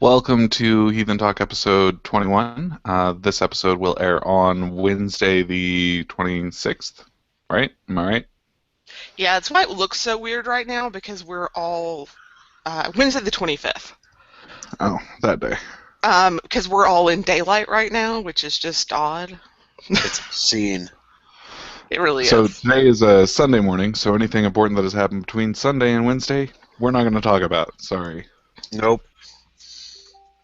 Welcome to Heathen Talk episode 21. This episode will air on Wednesday the 26th, right? Am I right? Yeah, it's why it looks so weird right now because we're all Wednesday the 25th. Oh, that day. Because we're all in daylight right now, which is just odd. It's obscene. It really So is. today is a Sunday morning, so anything important that has happened between Sunday and Wednesday, we're not going to talk about. Sorry. Nope.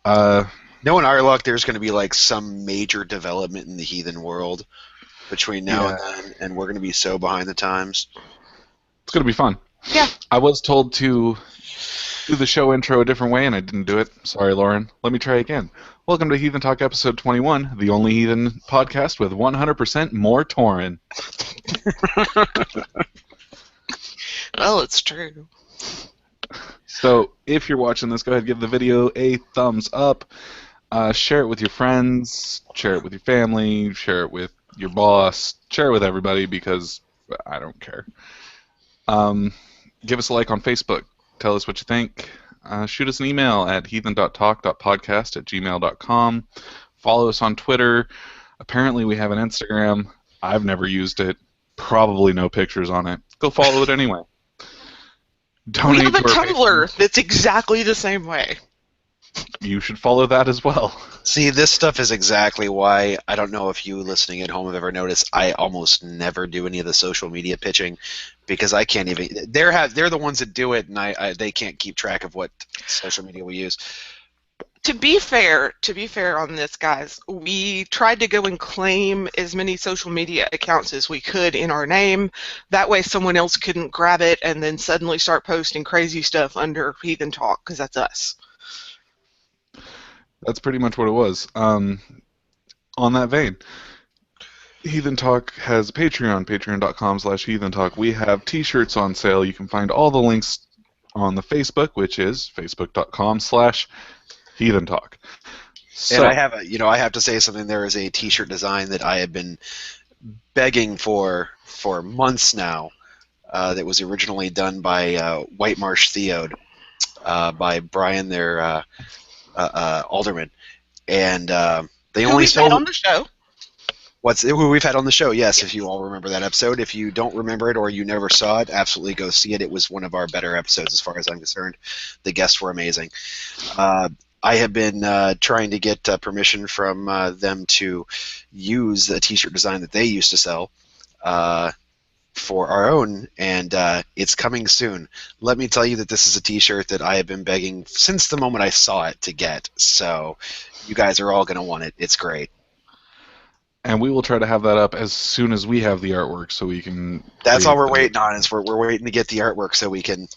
Uh, No, in our luck, there's going to be like some major development in the heathen world between now and then, and we're going to be so behind the times. it's going to be fun. Yeah. I was told to do the show intro a different way, and I didn't do it. Sorry, Lauren. Let me try again. Welcome to Heathen Talk episode 21, the only Heathen podcast with 100% more Thorin. Well, it's true. So if you're watching this, go ahead and give the video a thumbs up. Share it with your friends. Share it with your family. Share it with your boss. Share it with everybody because I don't care. Give us a like on Facebook. Tell us what you think. Shoot us an email at heathen.talk.podcast@gmail.com. Follow us on Twitter. Apparently we have an Instagram. I've never used it. Probably no pictures on it. Go follow it anyway. We have a to our Tumblr that's exactly the same way. You should follow that as well. See, this stuff is exactly why I don't know if you listening at home have ever noticed. I almost never do any of the social media pitching because I can't even. They're the ones that do it, and they can't keep track of what social media we use. To be fair on this, guys, we tried to go and claim as many social media accounts as we could in our name. That way someone else couldn't grab it and then suddenly start posting crazy stuff under Heathen Talk, because that's us. That's pretty much what it was. On that vein, Heathen Talk has a Patreon, patreon.com/Heathen Talk. We have t-shirts on sale. You can find all the links on the Facebook, which is facebook.com/Heathen Talk. And I have I have to say something. There is a T-shirt design that I have been begging for months now. That was originally done by White Marsh Theode, by Brian, their alderman, and they Who only we've had sold on the show. who we've had on the show. Yes, if you all remember that episode. If you don't remember it or you never saw it, absolutely go see it. It was one of our better episodes as far as I'm concerned. The guests were amazing. I have been trying to get permission from them to use the T-shirt design that they used to sell for our own, and it's coming soon. Let me tell you that this is a T-shirt that I have been begging since the moment I saw it to get. So you guys are all going to want it. It's great. And we will try to have that up as soon as we have the artwork so we can... That's all we're waiting on, is we're waiting to get the artwork so we can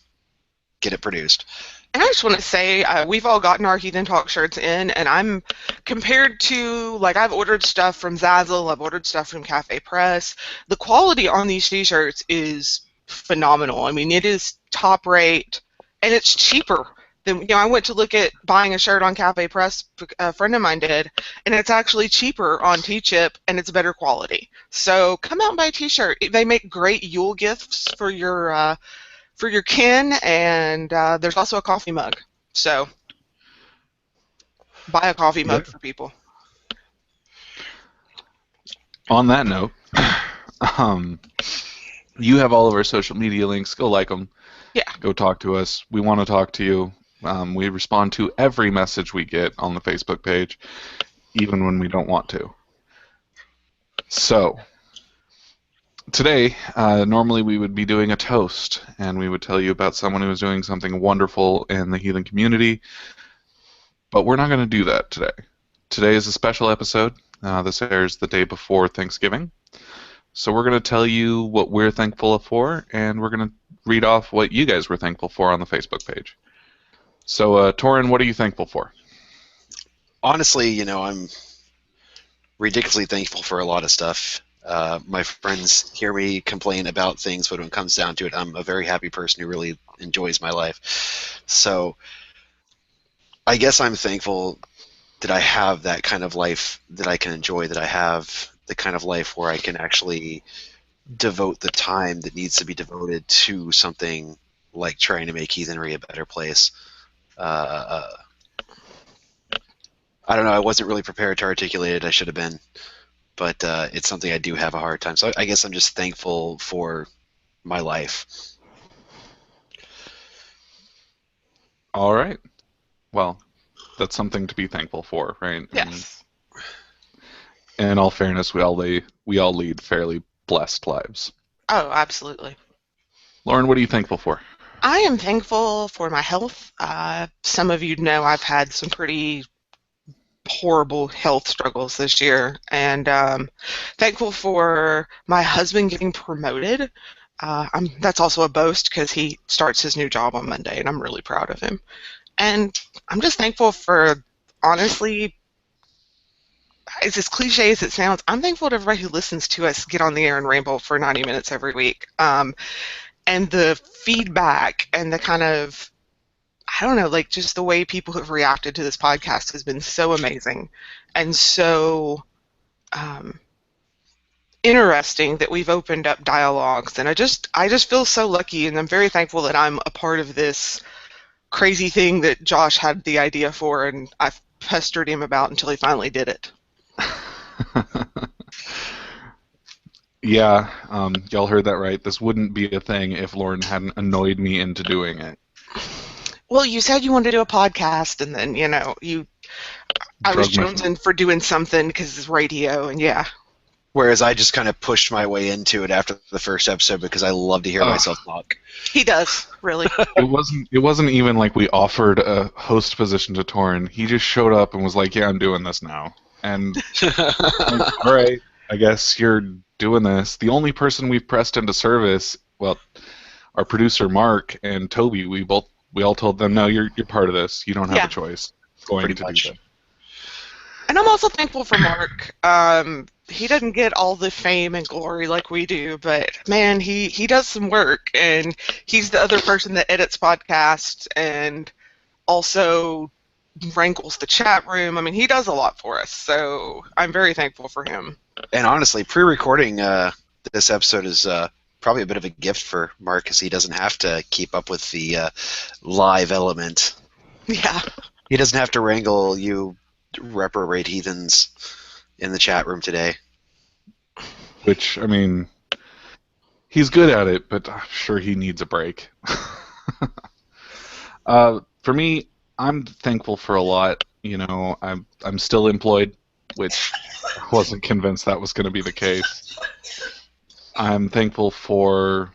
get it produced. And I just want to say, we've all gotten our Heathen Talk shirts in, and I'm, compared to, like, I've ordered stuff from Zazzle, I've ordered stuff from Cafe Press. The quality on these t-shirts is phenomenal. I mean, it is top rate, and it's cheaper than, I went to look at buying a shirt on Cafe Press, a friend of mine did, and it's actually cheaper on T-Chip, and it's better quality. So come out and buy a t-shirt. They make great Yule gifts for your kin, and there's also a coffee mug. So buy a coffee mug for people. On that note, you have all of our social media links. Go like them. Yeah. Go talk to us. We want to talk to you. We respond to every message we get on the Facebook page, even when we don't want to. So... today, normally we would be doing a toast, and we would tell you about someone who was doing something wonderful in the heathen community, but we're not going to do that today. Today is a special episode. This airs the day before Thanksgiving, so we're going to tell you what we're thankful for, and we're going to read off what you guys were thankful for on the Facebook page. So, Thorin, what are you thankful for? Honestly, I'm ridiculously thankful for a lot of stuff. My friends hear me complain about things, but when it comes down to it, I'm a very happy person who really enjoys my life. So I guess I'm thankful that I have that kind of life that I can enjoy, that I have the kind of life where I can actually devote the time that needs to be devoted to something like trying to make heathenry a better place. I don't know. I wasn't really prepared to articulate it. I should have been, but it's something I do have a hard time. So I guess I'm just thankful for my life. All right. Well, that's something to be thankful for, right? Yes. And in all fairness, we all lead fairly blessed lives. Oh, absolutely. Lauren, what are you thankful for? I am thankful for my health. Some of you know I've had some pretty horrible health struggles this year, and thankful for my husband getting promoted. That's also a boast because he starts his new job on Monday, and I'm really proud of him. And I'm just thankful for, honestly, it's as cliche as it sounds, I'm thankful to everybody who listens to us get on the air and ramble for 90 minutes every week. And the feedback and the kind of, I don't know, like just the way people have reacted to this podcast has been so amazing and so interesting that we've opened up dialogues. And I just feel so lucky, and I'm very thankful that I'm a part of this crazy thing that Josh had the idea for, and I've pestered him about until he finally did it. Yeah, y'all heard that right. This wouldn't be a thing if Lauren hadn't annoyed me into doing it. Well, you said you wanted to do a podcast, and then, I was Drug my- jonesing for doing something because it's radio, and yeah. Whereas I just kind of pushed my way into it after the first episode because I love to hear myself talk. He does, really. It wasn't even like we offered a host position to Thorin. He just showed up and was like, "Yeah, I'm doing this now." And like, all right, I guess you're doing this. The only person we've pressed into service, well, our producer Mark and Toby, we all told them, "No, you're part of this. You don't have Yeah. a choice." Going Pretty to much. do that. And I'm also thankful for Mark. He doesn't get all the fame and glory like we do, but man, he does some work, and he's the other person that edits podcasts and also wrangles the chat room. I mean, he does a lot for us, so I'm very thankful for him. And honestly, pre-recording this episode is probably a bit of a gift for Mark because he doesn't have to keep up with the live element. Yeah. He doesn't have to wrangle you reprobate heathens in the chat room today. Which, I mean, he's good at it, but I'm sure he needs a break. For me, I'm thankful for a lot. I'm still employed, which I wasn't convinced that was going to be the case. I'm thankful for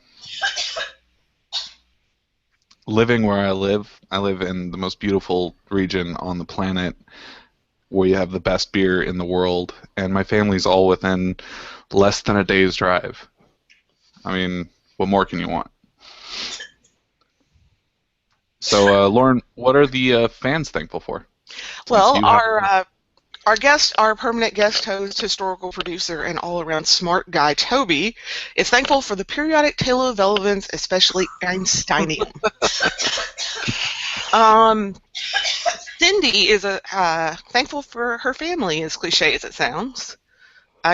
living where I live. I live in the most beautiful region on the planet, where you have the best beer in the world, and my family's all within less than a day's drive. I mean, what more can you want? So, Lauren, what are the fans thankful for? Well, you have- our permanent guest host, historical producer, and all-around smart guy, Toby, is thankful for the periodic tale of relevance, especially Einsteinium. Cindy is thankful for her family, as cliche as it sounds.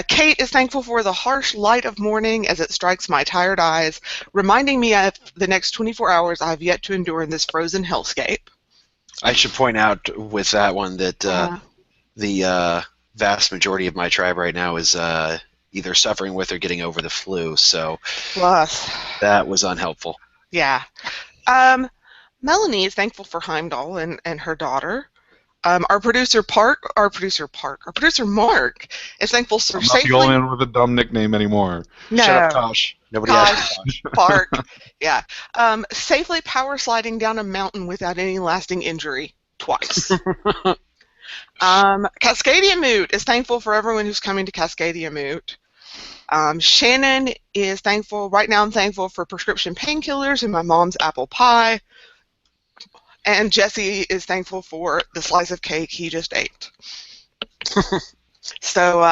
Kate is thankful for the harsh light of morning as it strikes my tired eyes, reminding me of the next 24 hours I have yet to endure in this frozen hellscape. I should point out with that one that the vast majority of my tribe right now is either suffering with or getting over the flu, so Plus, that was unhelpful. yeah. Melanie is thankful for Heimdall and her daughter. Our producer Mark is thankful for I'm not the only one with a dumb nickname anymore. No. Shut up, Tosh. Nobody asked Tosh. Park. Yeah. Safely power sliding down a mountain without any lasting injury twice. Cascadia Moot is thankful for everyone who's coming to Cascadia Moot. Shannon is thankful. Right now, I'm thankful for prescription painkillers and my mom's apple pie. And Jesse is thankful for the slice of cake he just ate. So,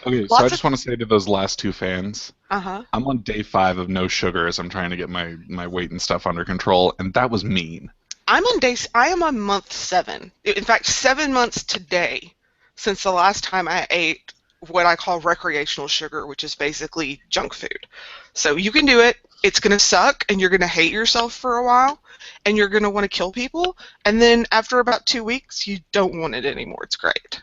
Okay, so I just want to say to those last two fans, uh-huh. I'm on day 5 of no sugar as I'm trying to get my weight and stuff under control, and that was mean. I am on month 7. In fact, 7 months today since the last time I ate what I call recreational sugar, which is basically junk food. So you can do it. It's going to suck, and you're going to hate yourself for a while. and you're going to want to kill people, and then after about 2 weeks, you don't want it anymore. It's great.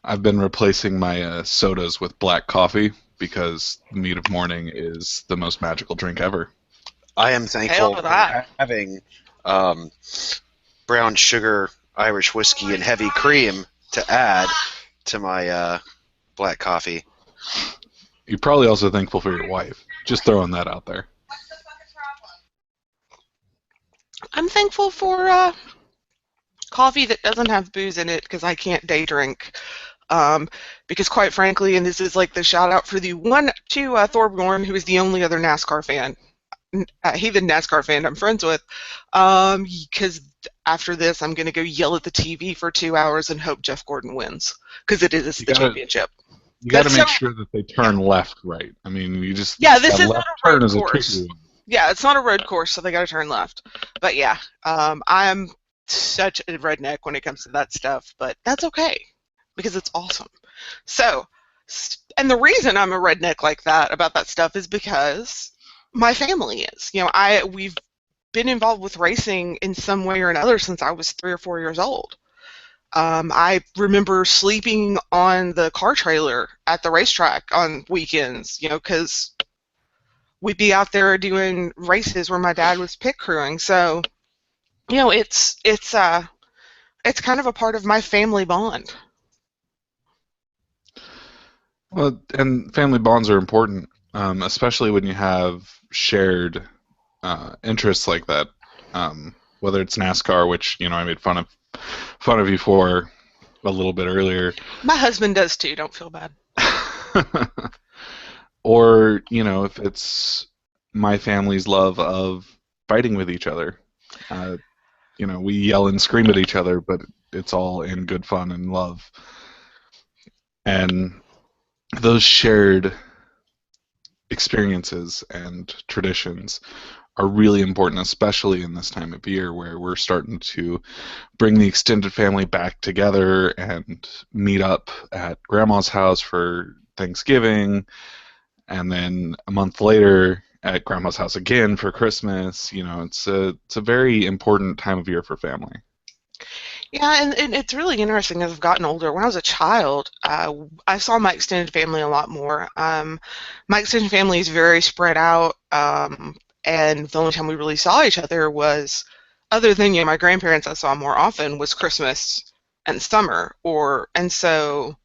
I've been replacing my sodas with black coffee because the meat of morning is the most magical drink ever. I am Hail thankful to for that. having brown sugar, Irish whiskey, and heavy cream to add to my black coffee. You're probably also thankful for your wife. Just throwing that out there. I'm thankful for coffee that doesn't have booze in it because I can't day drink. Because quite frankly, and this is like the shout out for the one to Thorbjorn, who is the only other NASCAR fan, Heathen NASCAR fan I'm friends with, because after this I'm going to go yell at the TV for 2 hours and hope Jeff Gordon wins because it is the championship. You got to That's make so- sure that they turn left, right? I mean, you just this that is left not a road turn is a course. tricky one. Yeah, it's not a road course, so they got to turn left. But yeah, I'm such a redneck when it comes to that stuff, but that's okay because it's awesome. So, and the reason I'm a redneck like that about that stuff is because my family is. We've been involved with racing in some way or another since I was 3 or 4 years old. I remember sleeping on the car trailer at the racetrack on weekends, because we'd be out there doing races where my dad was pit crewing. So, it's kind of a part of my family bond. Well, and family bonds are important, especially when you have shared interests like that. Whether it's NASCAR, which I made fun of you for a little bit earlier, My husband does too. Don't feel bad. or if it's my family's love of fighting with each other. We yell and scream at each other, but it's all in good fun and love. And those shared experiences and traditions are really important, especially in this time of year where we're starting to bring the extended family back together and meet up at Grandma's house for Thanksgiving, and then a month later at Grandma's house again for Christmas. It's a very important time of year for family. Yeah, and it's really interesting as I've gotten older. When I was a child, I saw my extended family a lot more. My extended family is very spread out, and the only time we really saw each other was, other than my grandparents I saw more often, was Christmas and summer. And so,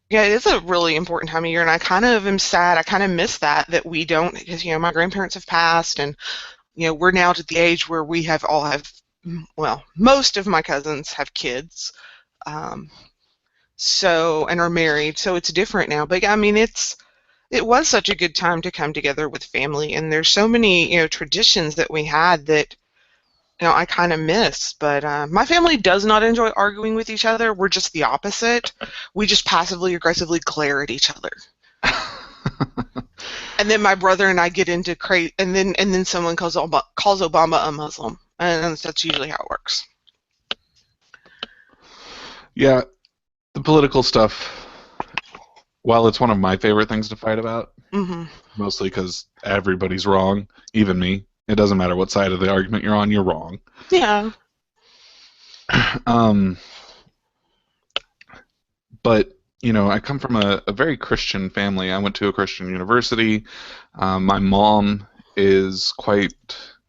yeah, it is a really important time of year, and I kind of am sad. I kind of miss that we don't, because my grandparents have passed, and we're now to the age where we all have. Well, most of my cousins have kids, and are married, so it's different now. But I mean, it was such a good time to come together with family, and there's so many traditions that we had that I kind of miss. But my family does not enjoy arguing with each other. We're just the opposite. We just passively aggressively glare at each other. And then my brother and I get into and then someone calls Obama a Muslim. And that's usually how it works. Yeah, the political stuff, while it's one of my favorite things to fight about, mostly because everybody's wrong, even me. It doesn't matter what side of the argument you're on, you're wrong. Yeah. But, I come from a very Christian family. I went to a Christian university. My mom is quite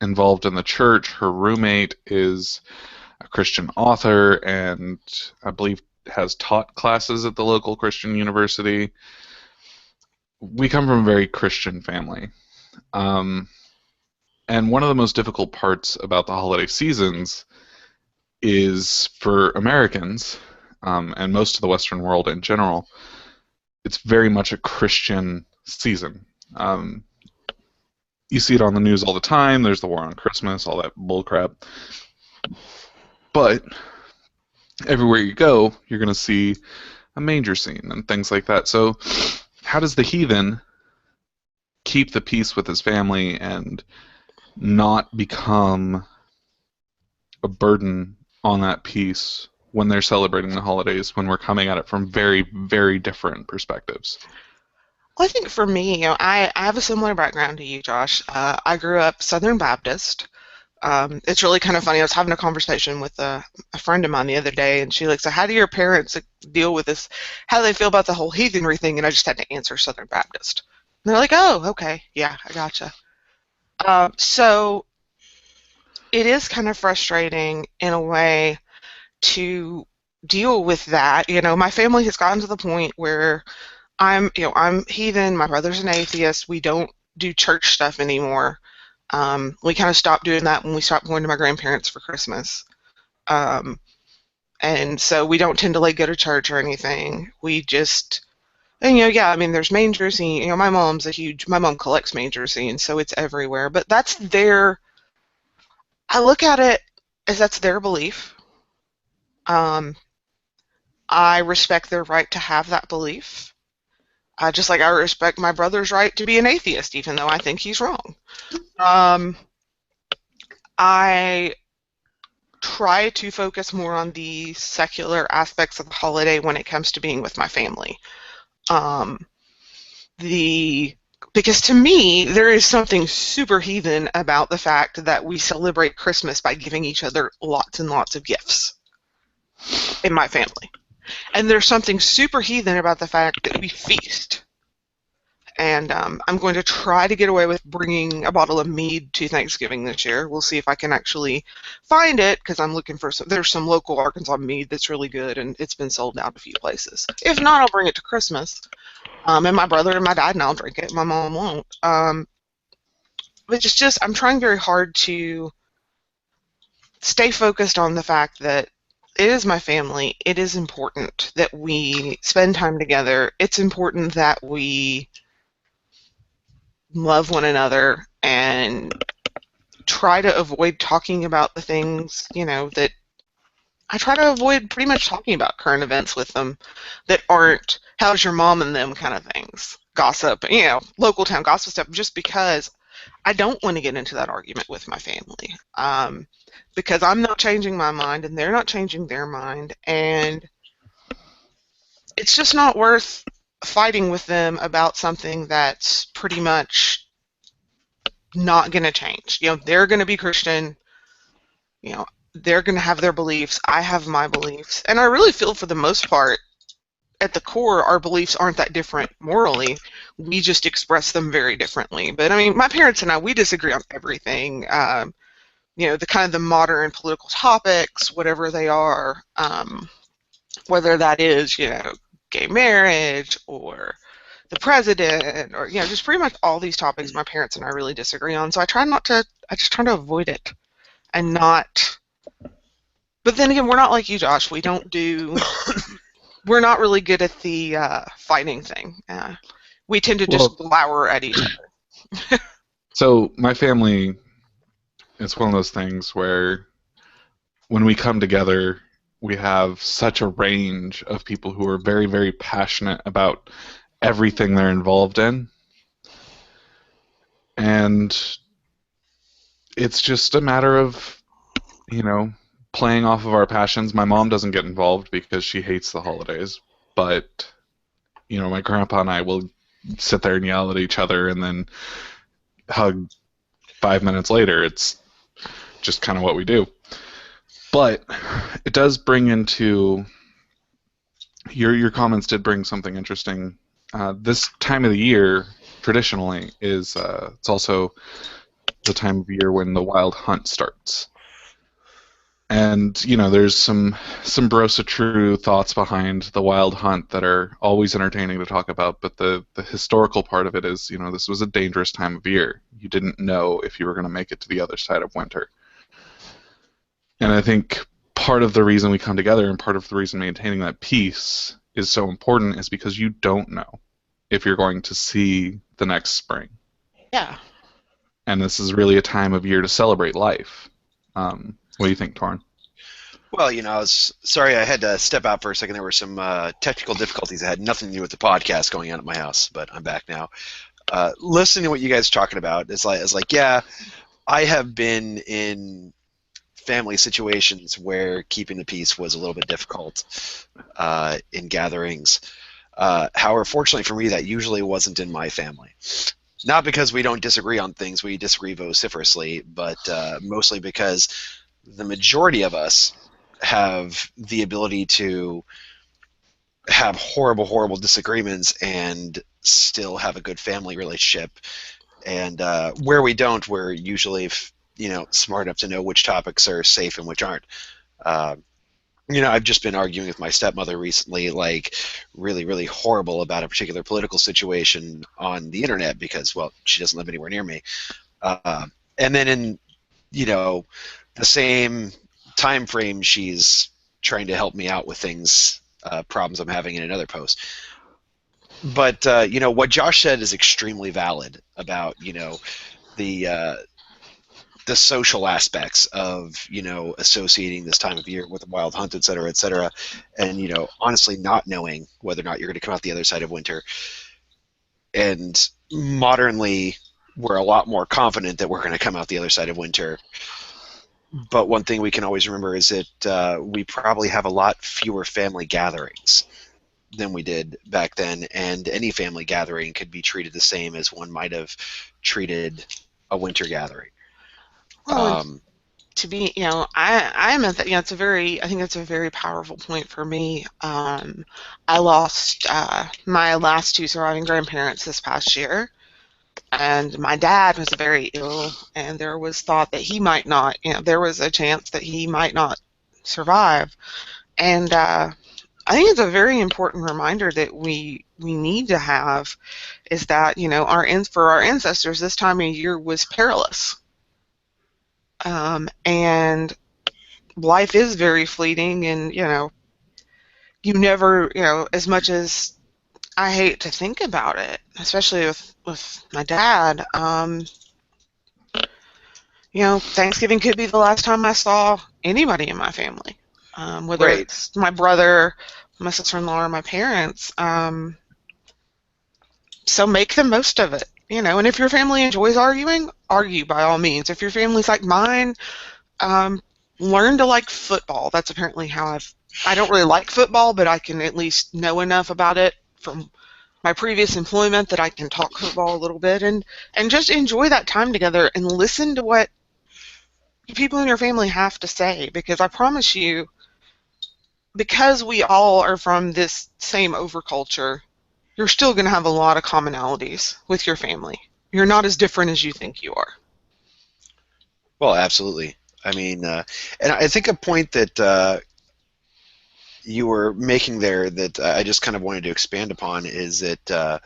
involved in the church. Her roommate is a Christian author and I believe has taught classes at the local Christian university. We come from a very Christian family. And one of the most difficult parts about the holiday seasons is for Americans, and most of the Western world in general, it's very much a Christian season. You see it on the news all the time. There's the war on Christmas, all that bullcrap. But everywhere you go, you're going to see a manger scene and things like that. So how does the heathen keep the peace with his family and not become a burden on that peace when they're celebrating the holidays, when we're coming at it from very, very different perspectives? Well, I think for me, I have a similar background to you, Josh. I grew up Southern Baptist, It's really kind of funny. I was having a conversation with a friend of mine the other day, and she like said, "How do your parents deal with this? How do they feel about the whole heathenry thing?" And I just had to answer Southern Baptist. And they're like, "Oh, okay, yeah, I gotcha." So it is kind of frustrating in a way to deal with that. My family has gotten to the point where I'm heathen. My brother's an atheist. We don't do church stuff anymore. We kind of stopped doing that when we stopped going to my grandparents for Christmas. Um, and so we don't tend to like go to church or anything. We just, and yeah, I mean, there's manger scene. My my mom collects manger scenes, so it's everywhere. But I look at it as that's their belief. Um, I respect their right to have that belief. Just like I respect my brother's right to be an atheist, even though I think he's wrong. I try to focus more on the secular aspects of the holiday when it comes to being with my family. Because to me, there is something super heathen about the fact that we celebrate Christmas by giving each other lots and lots of gifts in my family. And there's something super heathen about the fact that we feast. And I'm going to try to get away with bringing a bottle of mead to Thanksgiving this year. We'll see if I can actually find it, because I'm looking for there's some local Arkansas mead that's really good, and it's been sold out a few places. If not, I'll bring it to Christmas. And my brother and my dad and I'll drink it. My mom won't. But it's just, I'm trying very hard to stay focused on the fact that it is my family. It is important that we spend time together. It's important that we love one another and try to avoid talking about the things, that I try to avoid pretty much talking about current events with them that aren't how's your mom and them kind of things. Gossip, local town gossip stuff, just because I don't want to get into that argument with my family. Because I'm not changing my mind and they're not changing their mind, and it's just not worth fighting with them about something that's pretty much not going to change. They're going to be Christian. They're going to have their beliefs. I have my beliefs. And I really feel, for the most part, at the core, our beliefs aren't that different morally. We just express them very differently. But, I mean, my parents and I, we disagree on everything. The kind of the modern political topics, whatever they are, whether that is, gay marriage or the president, or just pretty much all these topics my parents and I really disagree on. So I just try to avoid it and not. But then again, we're not like you, Josh. We're not really good at the fighting thing. We tend to just glower at each other. So my family, it's one of those things where when we come together, we have such a range of people who are very, very passionate about everything they're involved in. And it's just a matter of, playing off of our passions. My mom doesn't get involved because she hates the holidays, but, my grandpa and I will sit there and yell at each other and then hug 5 minutes later. It's just kind of what we do. But it does bring into, your comments did bring something interesting. This time of the year, traditionally, is it's also the time of year when the wild hunt starts. And, there's some Brosa True thoughts behind the wild hunt that are always entertaining to talk about, but the historical part of it is, this was a dangerous time of year. You didn't know if you were going to make it to the other side of winter. And I think part of the reason we come together and part of the reason maintaining that peace is so important is because you don't know if you're going to see the next spring. Yeah. And this is really a time of year to celebrate life. What do you think, Thorin? Well, I was sorry I had to step out for a second. There were some technical difficulties that had nothing to do with the podcast going on at my house, but I'm back now. Listening to what you guys are talking about, it's like, yeah, I have been in family situations where keeping the peace was a little bit difficult in gatherings. However, fortunately for me, that usually wasn't in my family. Not because we don't disagree on things, we disagree vociferously, but mostly because the majority of us have the ability to have horrible, horrible disagreements and still have a good family relationship. And where we don't, we're usually, smart enough to know which topics are safe and which aren't. Uh, I've just been arguing with my stepmother recently, like really, really horrible about a particular political situation on the internet because, well, she doesn't live anywhere near me. And then in, the same time frame, she's trying to help me out with things, problems I'm having in another post. But what Josh said is extremely valid about the the social aspects of associating this time of year with the wild hunt, et cetera, and honestly not knowing whether or not you're going to come out the other side of winter. And modernly, we're a lot more confident that we're going to come out the other side of winter. But one thing we can always remember is that we probably have a lot fewer family gatherings than we did back then, and any family gathering could be treated the same as one might have treated a winter gathering. Well, to be, I'm at that. It's I think it's a very powerful point for me. I lost my last two surviving grandparents this past year, and my dad was very ill, and there was thought that he might not. There was a chance that he might not survive, and I think it's a very important reminder that we need to have is that for our ancestors this time of year was perilous. And life is very fleeting, and you never, as much as I hate to think about it, especially with my dad, Thanksgiving could be the last time I saw anybody in my family, whether Right. it's my brother, my sister-in-law, or my parents. So make the most of it. And if your family enjoys arguing, argue by all means. If your family's like mine, learn to like football. That's apparently how I don't really like football, but I can at least know enough about it from my previous employment that I can talk football a little bit, and just enjoy that time together and listen to what people in your family have to say, because I promise you, because we all are from this same overculture, you're still going to have a lot of commonalities with your family. You're not as different as you think you are. Well, absolutely. I mean, and I think a point that you were making there that I just kind of wanted to expand upon is that,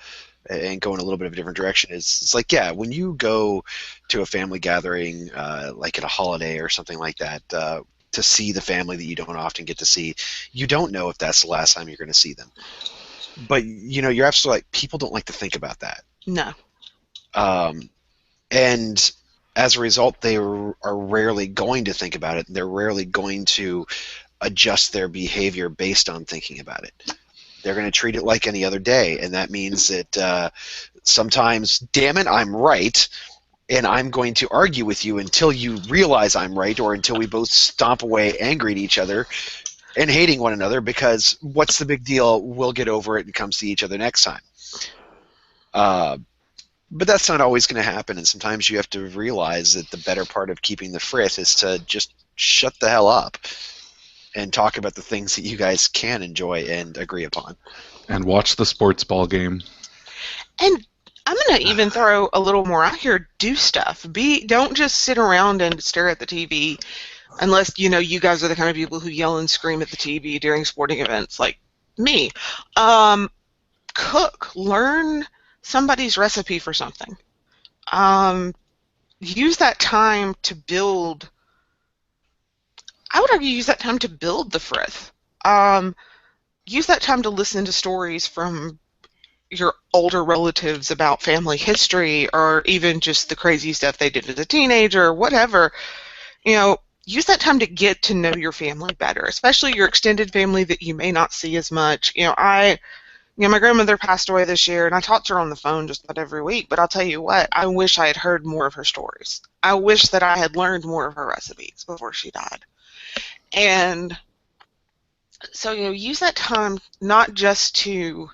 and go in a little bit of a different direction, is it's like, yeah, when you go to a family gathering, like at a holiday or something like that, to see the family that you don't often get to see, you don't know if that's the last time you're going to see them. But, you're absolutely like, people don't like to think about that. No. And as a result, they are rarely going to think about it. They're rarely going to adjust their behavior based on thinking about it. They're going to treat it like any other day, and that means that sometimes, damn it, I'm right, and I'm going to argue with you until you realize I'm right, or until we both stomp away angry at each other and hating one another, because what's the big deal? We'll get over it and come see each other next time. But that's not always going to happen, and sometimes you have to realize that the better part of keeping the frith is to just shut the hell up and talk about the things that you guys can enjoy and agree upon. And watch the sports ball game. And I'm going to even throw a little more out here. Do stuff. Don't just sit around and stare at the TV, unless you guys are the kind of people who yell and scream at the TV during sporting events like me. Cook. Learn somebody's recipe for something. Use that time to build. I would argue use that time to build the frith. Use that time to listen to stories from your older relatives about family history, or even just the crazy stuff they did as a teenager, or whatever. Use that time to get to know your family better, especially your extended family that you may not see as much. My grandmother passed away this year, and I talked to her on the phone just about every week, but I'll tell you what, I wish I had heard more of her stories. I wish that I had learned more of her recipes before she died. And so, use that time not just to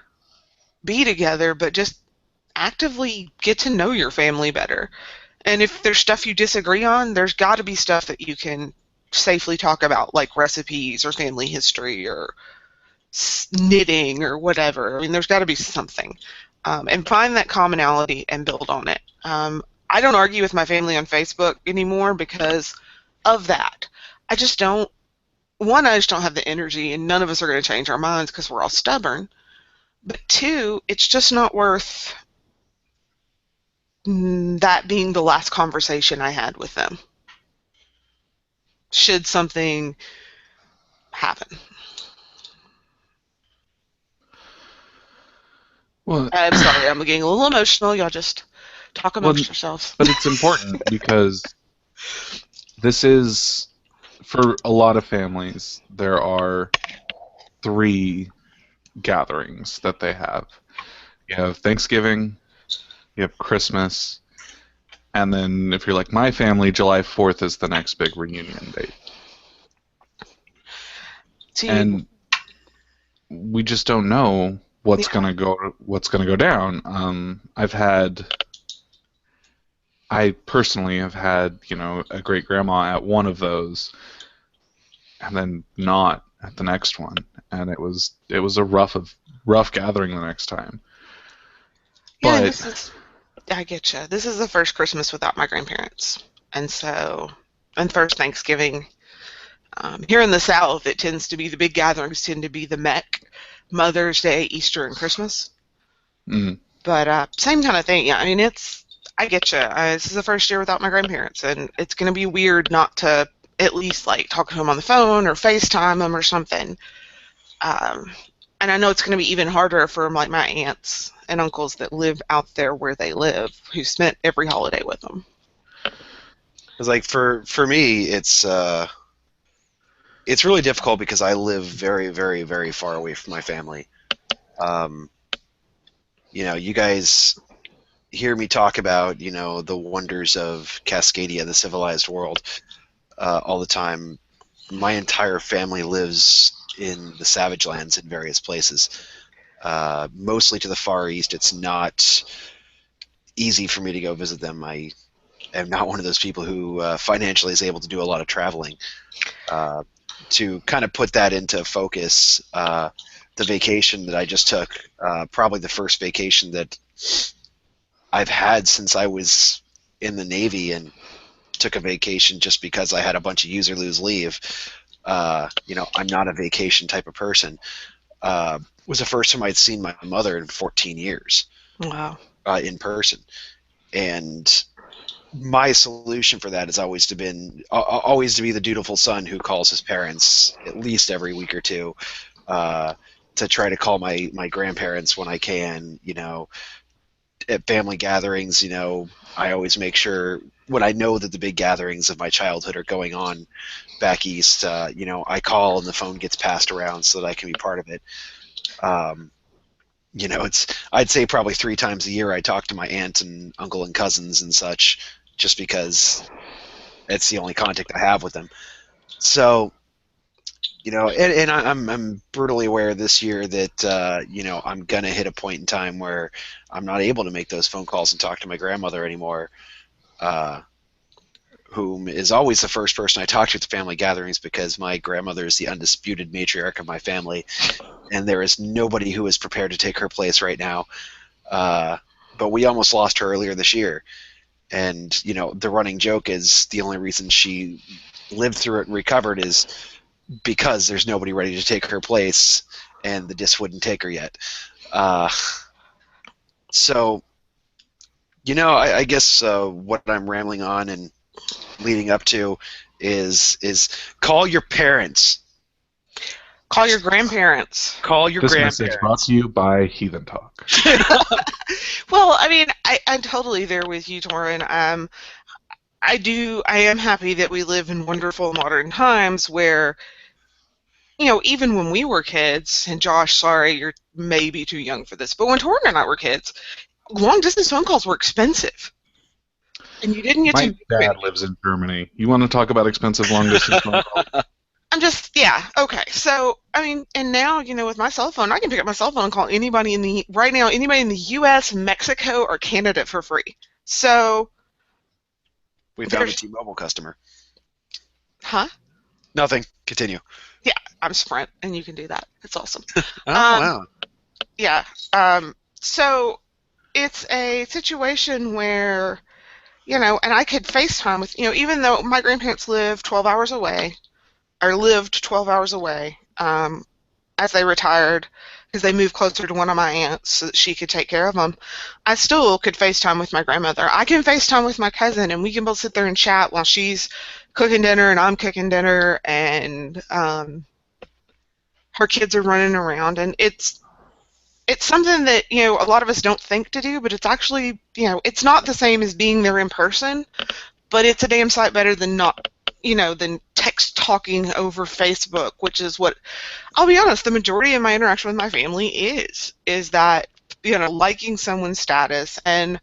be together, but just actively get to know your family better. And if there's stuff you disagree on, there's got to be stuff that you can safely talk about, like recipes or family history or knitting or whatever. I mean, there's got to be something. And find that commonality and build on it. I don't argue with my family on Facebook anymore because of that. I just don't, one, I just don't have the energy, and none of us are going to change our minds because we're all stubborn. But two, it's just not worth that being the last conversation I had with them, should something happen. Well, I'm sorry, I'm getting a little emotional. Y'all just talk amongst yourselves. But it's important because this is, for a lot of families, there are 3 gatherings that they have. You have Thanksgiving, you have Christmas, and then if you're like my family, July 4th is the next big reunion date. And we just don't know what's gonna go down. I personally have had, a great grandma at one of those, and then not at the next one, and it was a rough gathering the next time. Yeah, But I get you. This is the first Christmas without my grandparents, and first Thanksgiving. Here in the South, it tends to be the big gatherings tend to be the MEC, Mother's Day, Easter, and Christmas. But same kind of thing. Yeah, I mean, I get you. This is the first year without my grandparents, and it's going to be weird not to at least like talk to them on the phone or FaceTime them or something. And I know it's going to be even harder for like my aunts and uncles that live out there where they live, who spent every holiday with them. It's like for me, it's really difficult because I live very, very, very far away from my family. You guys hear me talk about, the wonders of Cascadia, the civilized world, all the time. My entire family lives in the Savage Lands in various places, mostly to the Far East. It's not easy for me to go visit them. I am not one of those people who financially is able to do a lot of traveling. To kind of put that into focus, the vacation that I just took, probably the first vacation that I've had since I was in the Navy, and took a vacation just because I had a bunch of use or lose leave. I'm not a vacation type of person. Was the first time I'd seen my mother in 14 years. Wow. In person. And my solution for that has always to be the dutiful son who calls his parents at least every week or two, to try to call my grandparents when I can. At family gatherings, I always make sure, when I know that the big gatherings of my childhood are going on back east, I call and the phone gets passed around so that I can be part of it. I'd say probably 3 times a year I talk to my aunt and uncle and cousins and such, just because it's the only contact I have with them. So, and I'm brutally aware this year that, I'm going to hit a point in time where I'm not able to make those phone calls and talk to my grandmother anymore, whom is always the first person I talk to at the family gatherings, because my grandmother is the undisputed matriarch of my family, and there is nobody who is prepared to take her place right now. But we almost lost her earlier this year. And, the running joke is the only reason she lived through it and recovered is because there's nobody ready to take her place, and the disc wouldn't take her yet. So, I guess what I'm rambling on and leading up to is call your parents. Call your grandparents. Call your grandparents. This message brought to you by Heathen Talk. Well, I mean, I'm totally there with you, Thorin. I am happy that we live in wonderful modern times where, even when we were kids, and Josh, sorry, you're maybe too young for this, but when Thorin and I were kids, long-distance phone calls were expensive. And you didn't get My dad lives in Germany. You want to talk about expensive long-distance phone calls? I'm just, yeah, okay. So, I mean, and now, with my cell phone, I can pick up my cell phone and call anybody right now, anybody in the US, Mexico, or Canada for free. So, We found a there's, T-Mobile customer. huh? Nothing. Continue. Yeah, I'm Sprint, and you can do that. It's awesome. Oh, Um, wow. yeah. So it's a situation where, and I could FaceTime with, even though my grandparents live 12 hours away, or lived 12 hours away, as they retired, because they moved closer to one of my aunts so that she could take care of them, I still could FaceTime with my grandmother. I can FaceTime with my cousin, and we can both sit there and chat while she's cooking dinner and I'm cooking dinner, and her kids are running around, and it's something that a lot of us don't think to do, but it's actually it's not the same as being there in person, but it's a damn sight better than not than text talking over Facebook, which is what, I'll be honest, the majority of my interaction with my family is that liking someone's status. And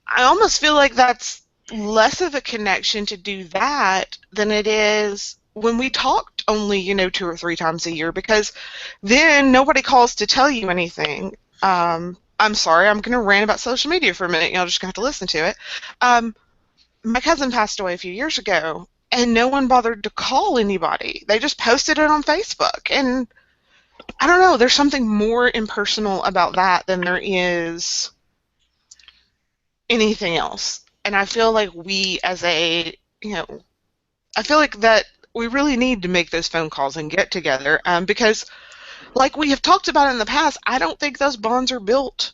I almost feel like that's less of a connection to do that than it is when we talked only 2 or 3 times a year, because then nobody calls to tell you anything. I'm sorry, I'm going to rant about social media for a minute. You're just going to have to listen to it. My cousin passed away a few years ago, and no one bothered to call anybody. They just posted it on Facebook. And I don't know, there's something more impersonal about that than there is anything else. And I feel like I feel like that we really need to make those phone calls and get together, because, like we have talked about in the past, I don't think those bonds are built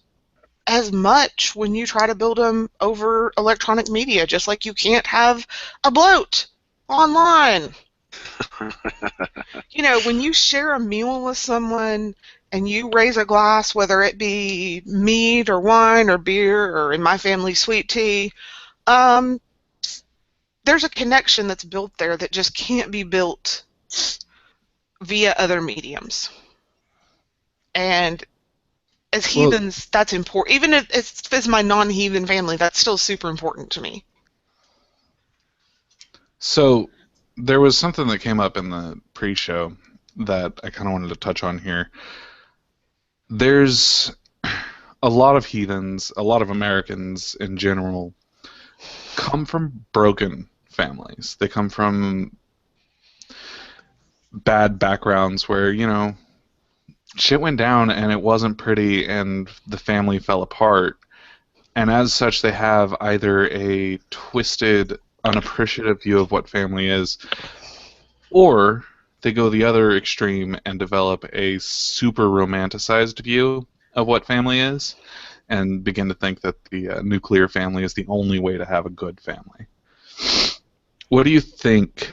as much when you try to build them over electronic media, just like you can't have a bloat online. When you share a meal with someone and you raise a glass, whether it be mead or wine or beer, or in my family, sweet tea, um, there's a connection that's built there that just can't be built via other mediums. And as Well, heathens, that's important. Even if it's my non-heathen family, that's still super important to me. so there was something that came up in the pre-show that I kind of wanted to touch on here. There's a lot of heathens, a lot of Americans in general, come from broken families. They come from bad backgrounds where, shit went down and it wasn't pretty and the family fell apart. And as such, they have either a twisted, unappreciative view of what family is, or they go the other extreme and develop a super romanticized view of what family is and begin to think that the nuclear family is the only way to have a good family. What do you think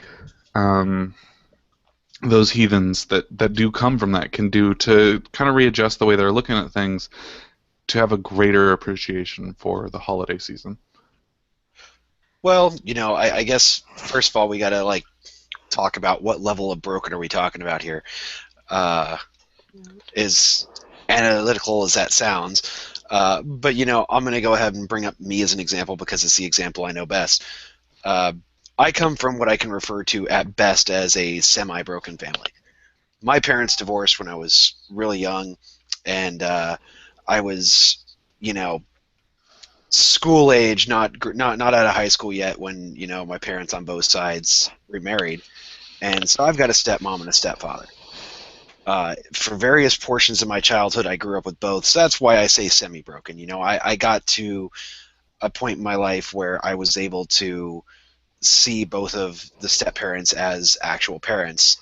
those heathens that do come from that can do to kind of readjust the way they're looking at things to have a greater appreciation for the holiday season? Well, I guess first of all we gotta talk about what level of broken are we talking about here. As analytical as that sounds, but I'm gonna go ahead and bring up me as an example because it's the example I know best. I come from what I can refer to at best as a semi-broken family. My parents divorced when I was really young, and I was, school age, not out of high school yet when my parents on both sides remarried, and so I've got a stepmom and a stepfather. For various portions of my childhood, I grew up with both, so that's why I say semi-broken. I got to a point in my life where I was able to see both of the step-parents as actual parents,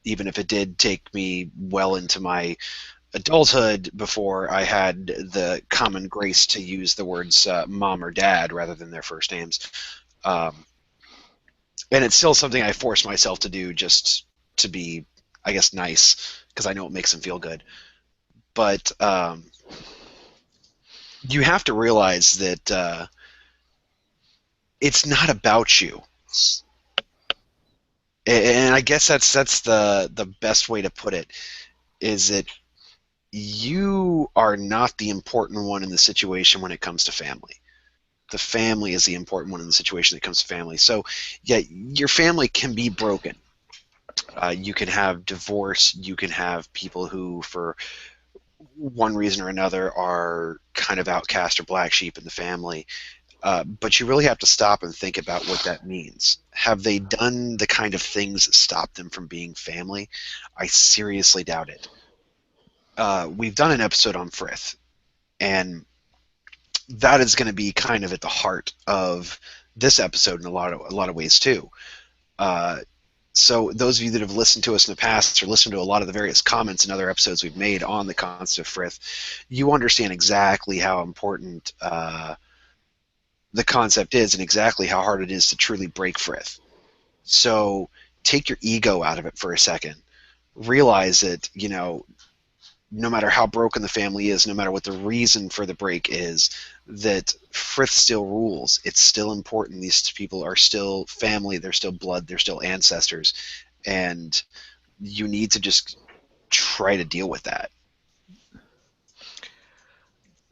even if it did take me well into my adulthood before I had the common grace to use the words mom or dad rather than their first names. And it's still something I force myself to do just to be, I guess, nice, because I know it makes them feel good. But you have to realize that it's not about you. And I guess that's the best way to put it, is that you are not the important one in the situation when it comes to family. The family is the important one in the situation that comes to family. So, yeah, your family can be broken. You can have divorce. You can have people who, for one reason or another, are kind of outcast or black sheep in the family. But you really have to stop and think about what that means. Have they done the kind of things that stop them from being family? I seriously doubt it. We've done an episode on Frith, and that is going to be kind of at the heart of this episode in a lot of ways too. So those of you that have listened to us in the past or listened to a lot of the various comments and other episodes we've made on the concept of Frith, you understand exactly how important the concept is and exactly how hard it is to truly break Frith. So take your ego out of it for a second. Realize that, no matter how broken the family is, no matter what the reason for the break is, that Frith still rules. It's still important. These people are still family. They're still blood. They're still ancestors. And you need to just try to deal with that.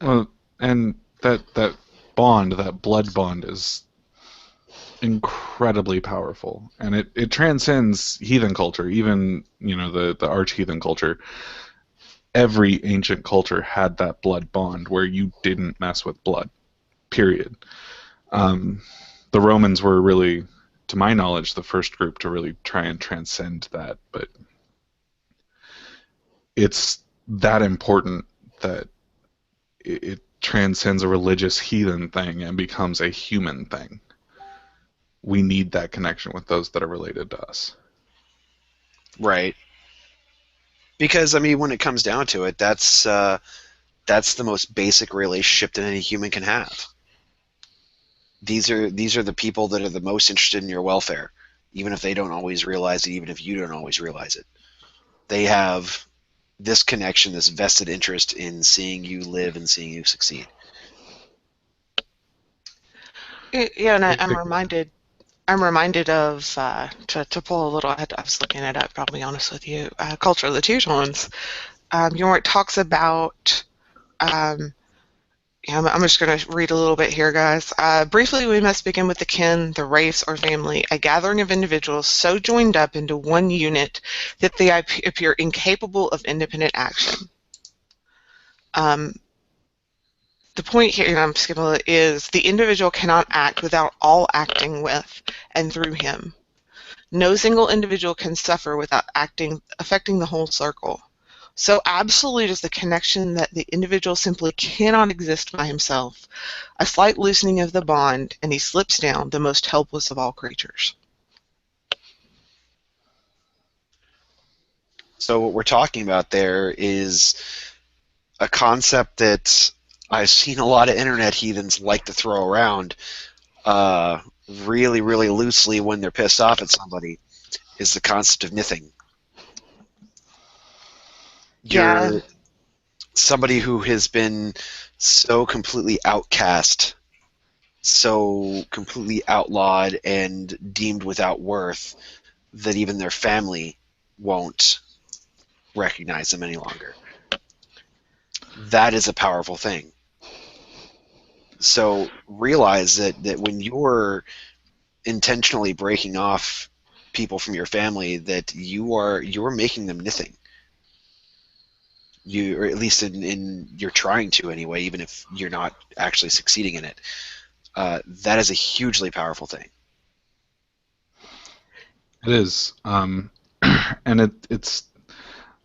Well, and that bond, that blood bond, is incredibly powerful, and it transcends heathen culture. Even the arch heathen culture. Every ancient culture had that blood bond where you didn't mess with blood, period. The Romans were really, to my knowledge, the first group to really try and transcend that, but it's that important that it transcends a religious heathen thing and becomes a human thing. We need that connection with those that are related to us. Right. Because, when it comes down to it, that's the most basic relationship that any human can have. These are the people that are the most interested in your welfare, even if they don't always realize it, even if you don't always realize it. They have this connection, this vested interest in seeing you live and seeing you succeed. Yeah, and I'm reminded of, to pull a little, I was looking it up, I'll be honest with you, Culture of the Teutons. Where it talks about, I'm just going to read a little bit here, guys. Briefly, we must begin with the kin, the race, or family, a gathering of individuals so joined up into one unit that they appear incapable of independent action. The point here, and I'm skipping it, is the individual cannot act without all acting with and through him. No single individual can suffer without affecting the whole circle. So absolute is the connection that the individual simply cannot exist by himself. A slight loosening of the bond, and he slips down, the most helpless of all creatures. So what we're talking about there is a concept that I've seen a lot of internet heathens like to throw around really, really loosely when they're pissed off at somebody, is the concept of nithing. You're somebody who has been so completely outcast, so completely outlawed and deemed without worth that even their family won't recognize them any longer. That is a powerful thing. So realize that when you're intentionally breaking off people from your family, that you're making them nithing. Or at least in you're trying to anyway, even if you're not actually succeeding in it. That is a hugely powerful thing. It is, and it's.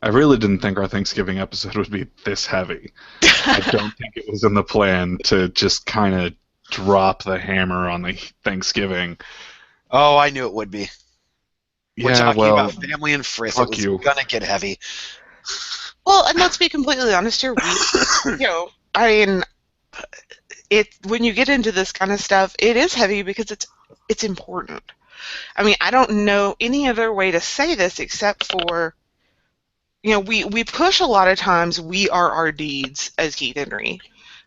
I really didn't think our Thanksgiving episode would be this heavy. I don't think it was in the plan to just kind of drop the hammer on the Thanksgiving. Oh, I knew it would be. We're talking about family and Frith. It was gonna get heavy. Well, and let's be completely honest here. When you get into this kind of stuff, it is heavy because it's important. I don't know any other way to say this except for, we push a lot of times we are our deeds as heathenry.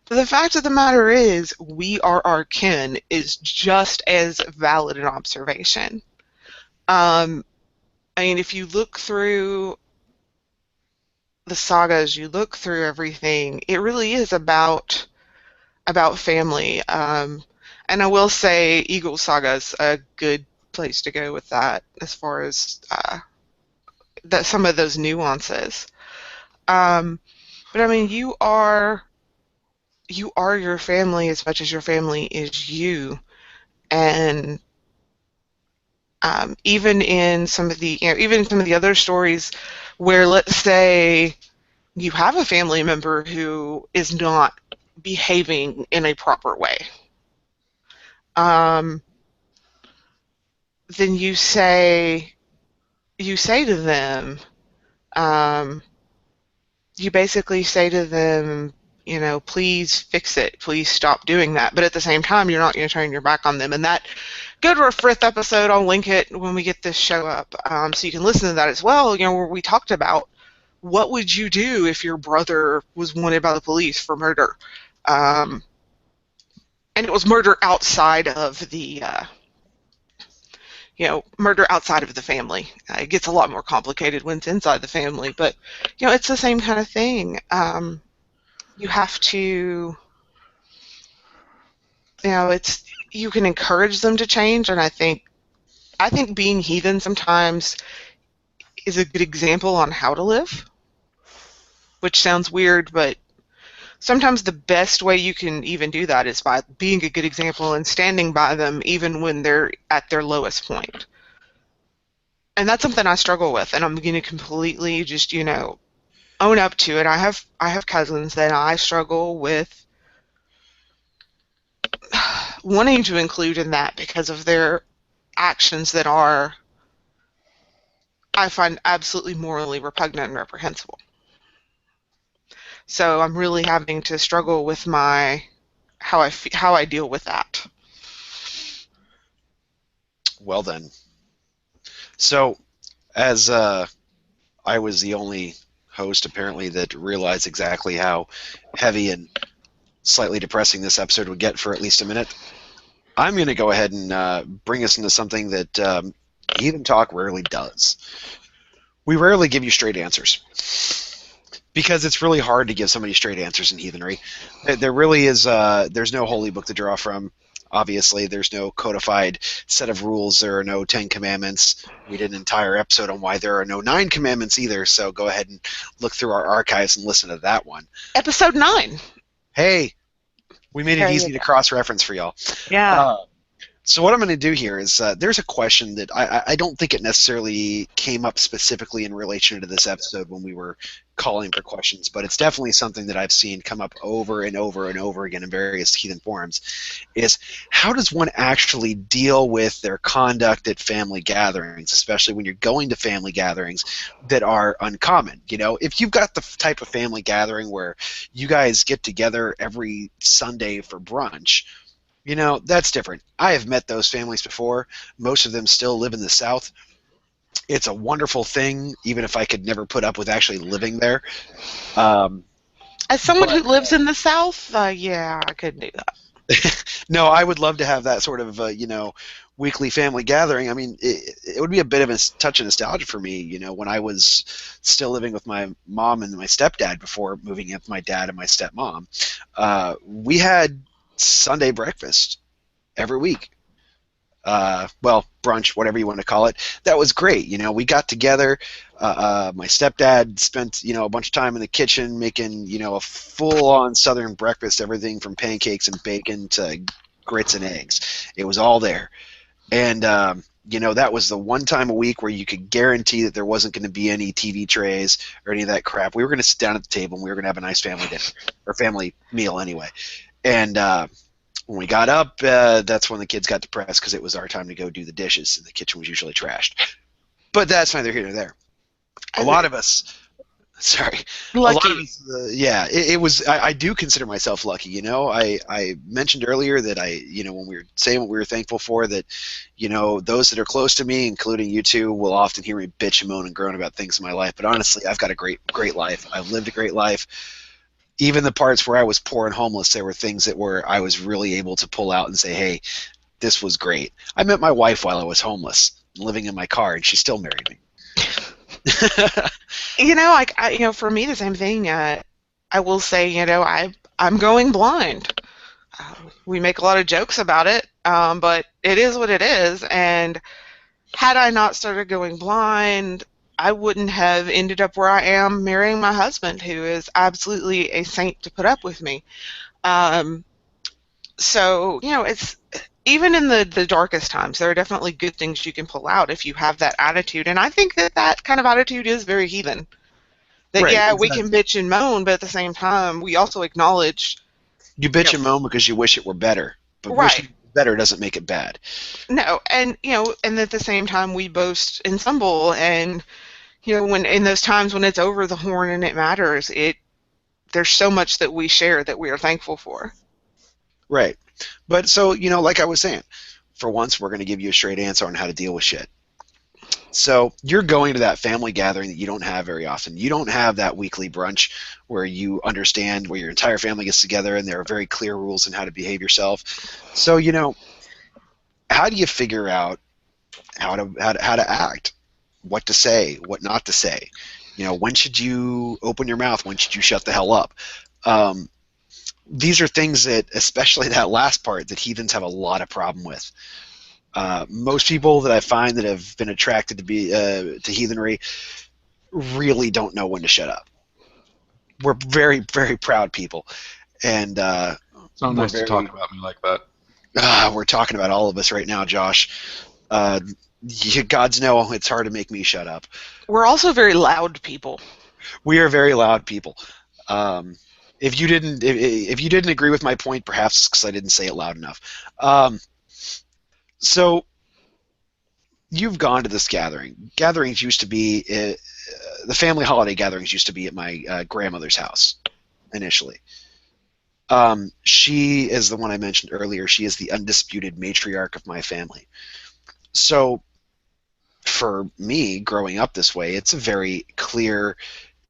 But the fact of the matter is, we are our kin is just as valid an observation. If you look through the sagas, you look through everything, it really is about family. And I will say Eagle Saga's a good place to go with that as far as that some of those nuances. Um, but I mean, you are your family as much as your family is you, and even in some of the even in some of the other stories where, let's say, you have a family member who is not behaving in a proper way, um, then you say to them, um, you basically say to them, please fix it, please stop doing that. But at the same time, you're not going to turn your back on them. And that, go to our fifth episode. I'll link it when we get this show up, so you can listen to that as well. Where we talked about what would you do if your brother was wanted by the police for murder, um, and it was murder outside of the murder outside of the family. It gets a lot more complicated when it's inside the family, but it's the same kind of thing. You have to, it's you can encourage them to change, and I think being heathen sometimes is a good example on how to live, which sounds weird, but sometimes the best way you can even do that is by being a good example and standing by them even when they're at their lowest point. And that's something I struggle with, and I'm going to completely just, own up to it. I have cousins that I struggle with wanting to include in that because of their actions that are, I find, absolutely morally repugnant and reprehensible. So I'm really having to struggle with how I deal with that. Well then. So, as I was the only host apparently that realized exactly how heavy and slightly depressing this episode would get for at least a minute, I'm going to go ahead and bring us into something that Heathen Talk rarely does. We rarely give you straight answers, because it's really hard to give somebody straight answers in heathenry. There really is, there's no holy book to draw from. Obviously, there's no codified set of rules. There are no 10 commandments. We did an entire episode on why there are no 9 commandments either, so go ahead and look through our archives and listen to that one. Episode 9. Hey, we made it easy to cross-reference for y'all. Yeah. So what I'm going to do here is there's a question that I don't think it necessarily came up specifically in relation to this episode when we were calling for questions, but it's definitely something that I've seen come up over and over and over again in various heathen forums, is how does one actually deal with their conduct at family gatherings, especially when you're going to family gatherings that are uncommon? If you've got the type of family gathering where you guys get together every Sunday for brunch, that's different. I have met those families before. Most of them still live in the South. It's a wonderful thing, even if I could never put up with actually living there. As someone who lives in the South, yeah, I couldn't do that. No, I would love to have that sort of, weekly family gathering. I mean, it would be a bit of a touch of nostalgia for me, when I was still living with my mom and my stepdad before moving in with my dad and my stepmom. We had Sunday breakfast every week. Well, brunch, whatever you want to call it. That was great. We got together. My stepdad spent, a bunch of time in the kitchen making, a full-on Southern breakfast, everything from pancakes and bacon to grits and eggs. It was all there. And, that was the one time a week where you could guarantee that there wasn't going to be any TV trays or any of that crap. We were going to sit down at the table and we were going to have a nice family dinner, or family meal anyway. And when we got up, that's when the kids got depressed because it was our time to go do the dishes, and the kitchen was usually trashed. But that's neither here nor there. A lot of us, lucky. A lot of us, it was. I do consider myself lucky. I mentioned earlier that when we were saying what we were thankful for, that those that are close to me, including you two, will often hear me bitch and moan and groan about things in my life. But honestly, I've got a great life. I've lived a great life. Even the parts where I was poor and homeless, there were things that I was really able to pull out and say, hey, this was great. I met my wife while I was homeless, living in my car, and she still married me. For me, the same thing. I will say, I'm going blind. We make a lot of jokes about it, but it is what it is. And had I not started going blind, I wouldn't have ended up where I am marrying my husband, who is absolutely a saint to put up with me. Um, so, it's even in the darkest times, there are definitely good things you can pull out if you have that attitude. And I think that that kind of attitude is very heathen. That, Right, yeah, we can exactly. bitch and moan, but at the same time, we also acknowledge, You you bitch know, and moan because you wish it were better, but right. wishing it were better doesn't make it bad. No, and and at the same time we boast and stumble, and when in those times when it's over the horn and it matters, there's so much that we share that we are thankful for. Right. But so, like I was saying, for once we're going to give you a straight answer on how to deal with shit. So you're going to that family gathering that you don't have very often. You don't have that weekly brunch where you understand where your entire family gets together and there are very clear rules on how to behave yourself. So, how do you figure out how to act, what to say, what not to say? When should you open your mouth? When should you shut the hell up? Um, these are things that, especially that last part, that heathens have a lot of problem with. Most people that I find that have been attracted to heathenry really don't know when to shut up. We're very, very proud people, and It's not we're nice to talk very about me like that. we're talking about all of us right now, Josh. Uh, you gods know it's hard to make me shut up. We're also very loud people. We are very loud people. Um, if you didn't agree with my point, perhaps it's because I didn't say it loud enough. So you've gone to this gathering. Gatherings used to be the family holiday gatherings used to be at my grandmother's house initially. She is the one I mentioned earlier. She is the undisputed matriarch of my family. So for me, growing up this way, it's a very clear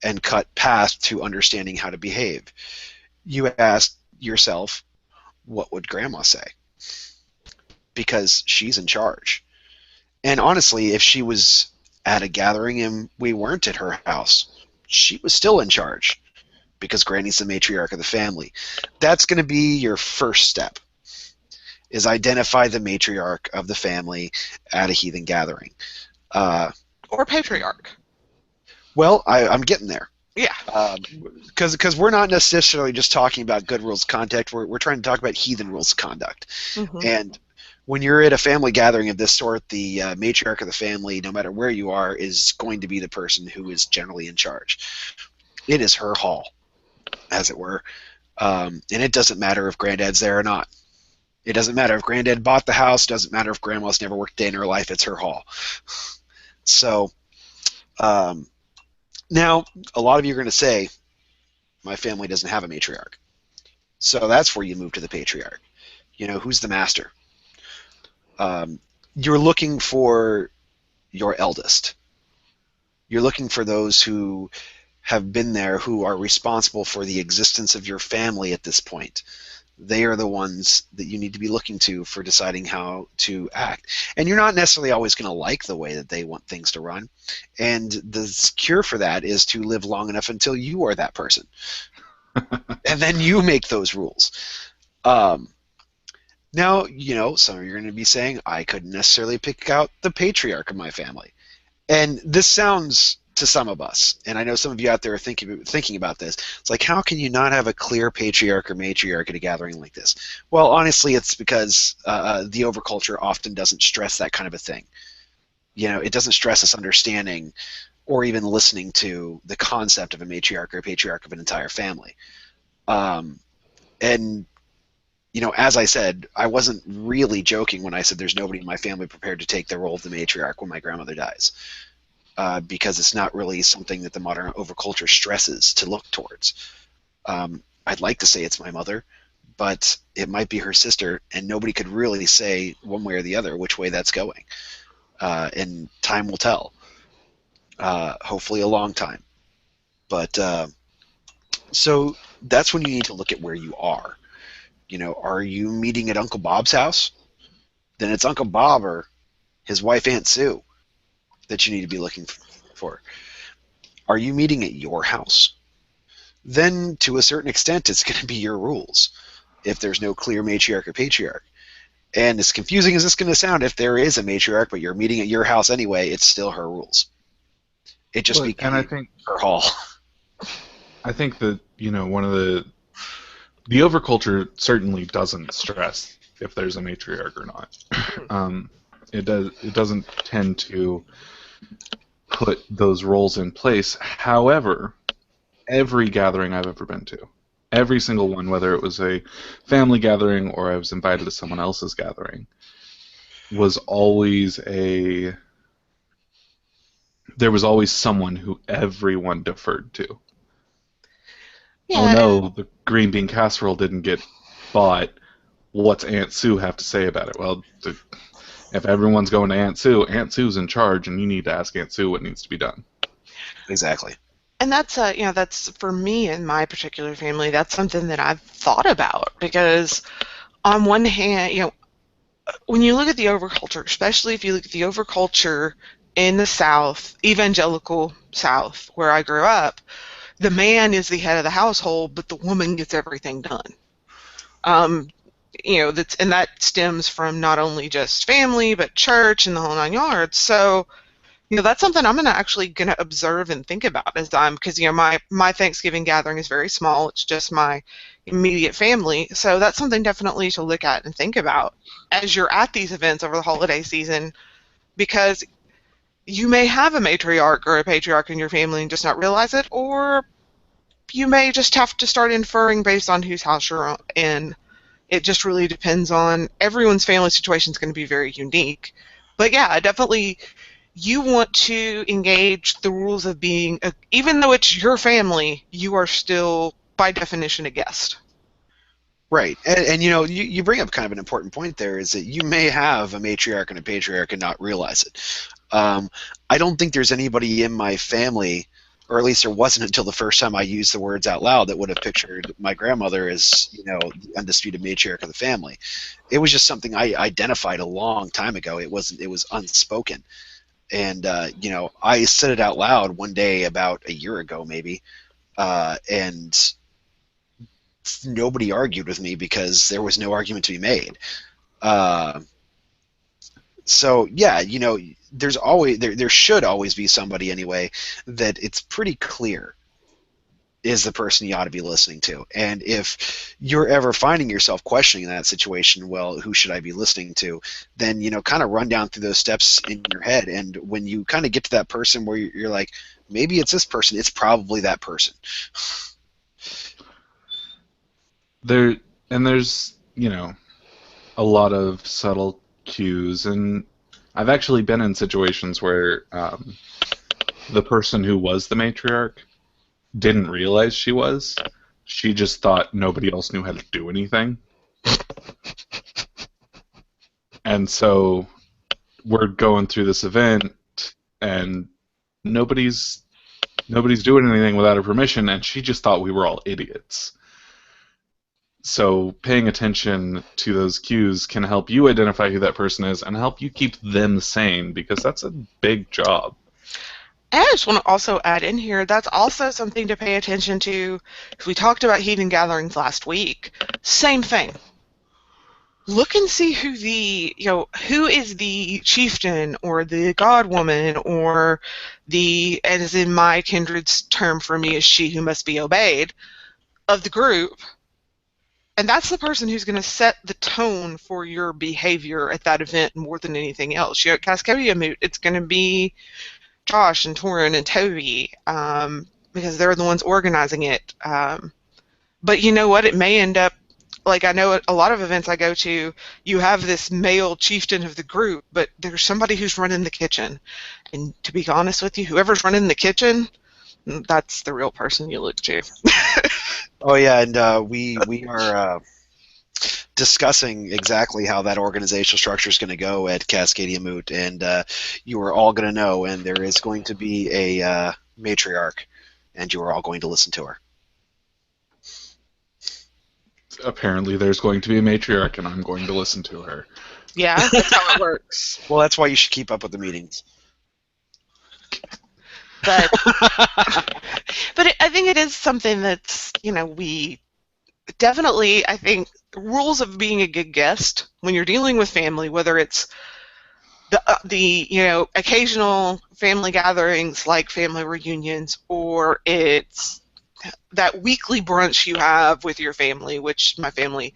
and cut path to understanding how to behave. You ask yourself, what would grandma say? Because she's in charge. And honestly, if she was at a gathering and we weren't at her house, she was still in charge because Granny's the matriarch of the family. That's going to be your first step, is identify the matriarch of the family at a heathen gathering. Uh, Or patriarch. well, I'm getting there. Yeah. Because we're not necessarily just talking about good rules of conduct. We're trying to talk about heathen rules of conduct. Hmm. And when you're at a family gathering of this sort, the matriarch of the family, no matter where you are, is going to be the person who is generally in charge. It is her hall, as it were. And it doesn't matter if granddad's there or not. It doesn't matter if granddad bought the house. Doesn't matter if grandma's never worked a day in her life. It's her hall. So um, now a lot of you are going to say, my family doesn't have a matriarch. So that's where you move to the patriarch. Who's the master? You're looking for your eldest. You're looking for those who have been there, who are responsible for the existence of your family at this point. They are the ones that you need to be looking to for deciding how to act. And you're not necessarily always going to like the way that they want things to run. And the cure for that is to live long enough until you are that person. And then you make those rules. Now, some of you are going to be saying, I couldn't necessarily pick out the patriarch of my family. And this sounds to some of us, and I know some of you out there are thinking about this. It's like, how can you not have a clear patriarch or matriarch at a gathering like this? Well, honestly, it's because the overculture often doesn't stress that kind of a thing. It doesn't stress us understanding or even listening to the concept of a matriarch or a patriarch of an entire family. And as I said, I wasn't really joking when I said there's nobody in my family prepared to take the role of the matriarch when my grandmother dies. Because it's not really something that the modern overculture stresses to look towards. I'd like to say it's my mother, but it might be her sister, and nobody could really say one way or the other which way that's going. And time will tell. Hopefully a long time. But so that's when you need to look at where you are. Are you meeting at Uncle Bob's house? Then it's Uncle Bob or his wife Aunt Sue that you need to be looking for. Are you meeting at your house? Then to a certain extent it's going to be your rules. if there's no clear matriarch or patriarch. And as confusing as this is going to sound, if there is a matriarch but you're meeting at your house anyway, it's still her rules. It just became her hall. I think that, one of the overculture certainly doesn't stress if there's a matriarch or not. It doesn't tend to put those roles in place. However, every gathering I've ever been to, every single one, whether it was a family gathering or I was invited to someone else's gathering, was always there was always someone who everyone deferred to. Yeah, oh no, the green bean casserole didn't get bought. What's Aunt Sue have to say about it? Well, if everyone's going to Aunt Sue's in charge, and you need to ask Aunt Sue what needs to be done. Exactly. And that's that's for me in my particular family. That's something that I've thought about, because on one hand, when you look at the overculture, especially if you look at the overculture in the South, evangelical South, where I grew up, the man is the head of the household, but the woman gets everything done. And that stems from not only just family, but church and the whole nine yards. So, that's something I'm actually going to observe and think about because my Thanksgiving gathering is very small. It's just my immediate family. So that's something definitely to look at and think about as you're at these events over the holiday season, because you may have a matriarch or a patriarch in your family and just not realize it, or you may just have to start inferring based on whose house you're in. It just really depends on everyone's family situation is going to be very unique. But yeah, definitely you want to engage the rules of being, even though it's your family, you are still, by definition, a guest. Right. And you bring up kind of an important point there, is that you may have a matriarch and a patriarch and not realize it. I don't think there's anybody in my family, or at least there wasn't until the first time I used the words out loud, that would have pictured my grandmother as, the undisputed matriarch of the family. It was just something I identified a long time ago. It was unspoken. And, I said it out loud one day about a year ago, maybe, and nobody argued with me because there was no argument to be made. So, yeah, there should always be somebody anyway that it's pretty clear is the person you ought to be listening to. And if you're ever finding yourself questioning that situation, well, who should I be listening to? Then, kind of run down through those steps in your head. And when you kind of get to that person where you're like, maybe it's this person, it's probably that person. There's, a lot of subtle cues, and I've actually been in situations where the person who was the matriarch didn't realize she was. She just thought nobody else knew how to do anything. And so we're going through this event, and nobody's doing anything without her permission, and she just thought we were all idiots. So paying attention to those cues can help you identify who that person is and help you keep them sane, because that's a big job. And I just want to also add in here, that's also something to pay attention to. We talked about heathen gatherings last week. Same thing. Look and see who who is the chieftain or the godwoman, or as in my kindred's term for me is she who must be obeyed, of the group. And that's the person who's going to set the tone for your behavior at that event more than anything else. At Cascadia Moot, it's going to be Josh and Thorin and Toby, because they're the ones organizing it. But you know what? It may end up, like I know at a lot of events I go to, you have this male chieftain of the group, but there's somebody who's running the kitchen. And to be honest with you, whoever's running the kitchen, that's the real person you look to. Oh yeah, and we are discussing exactly how that organizational structure is going to go at Cascadia Moot, and you are all going to know, and there is going to be a matriarch, and you are all going to listen to her. Apparently there's going to be a matriarch, and I'm going to listen to her. Yeah, that's how it works. Well, that's why you should keep up with the meetings. But I think it is something that's, we definitely, I think, rules of being a good guest when you're dealing with family, whether it's the occasional family gatherings like family reunions, or it's that weekly brunch you have with your family, which my family,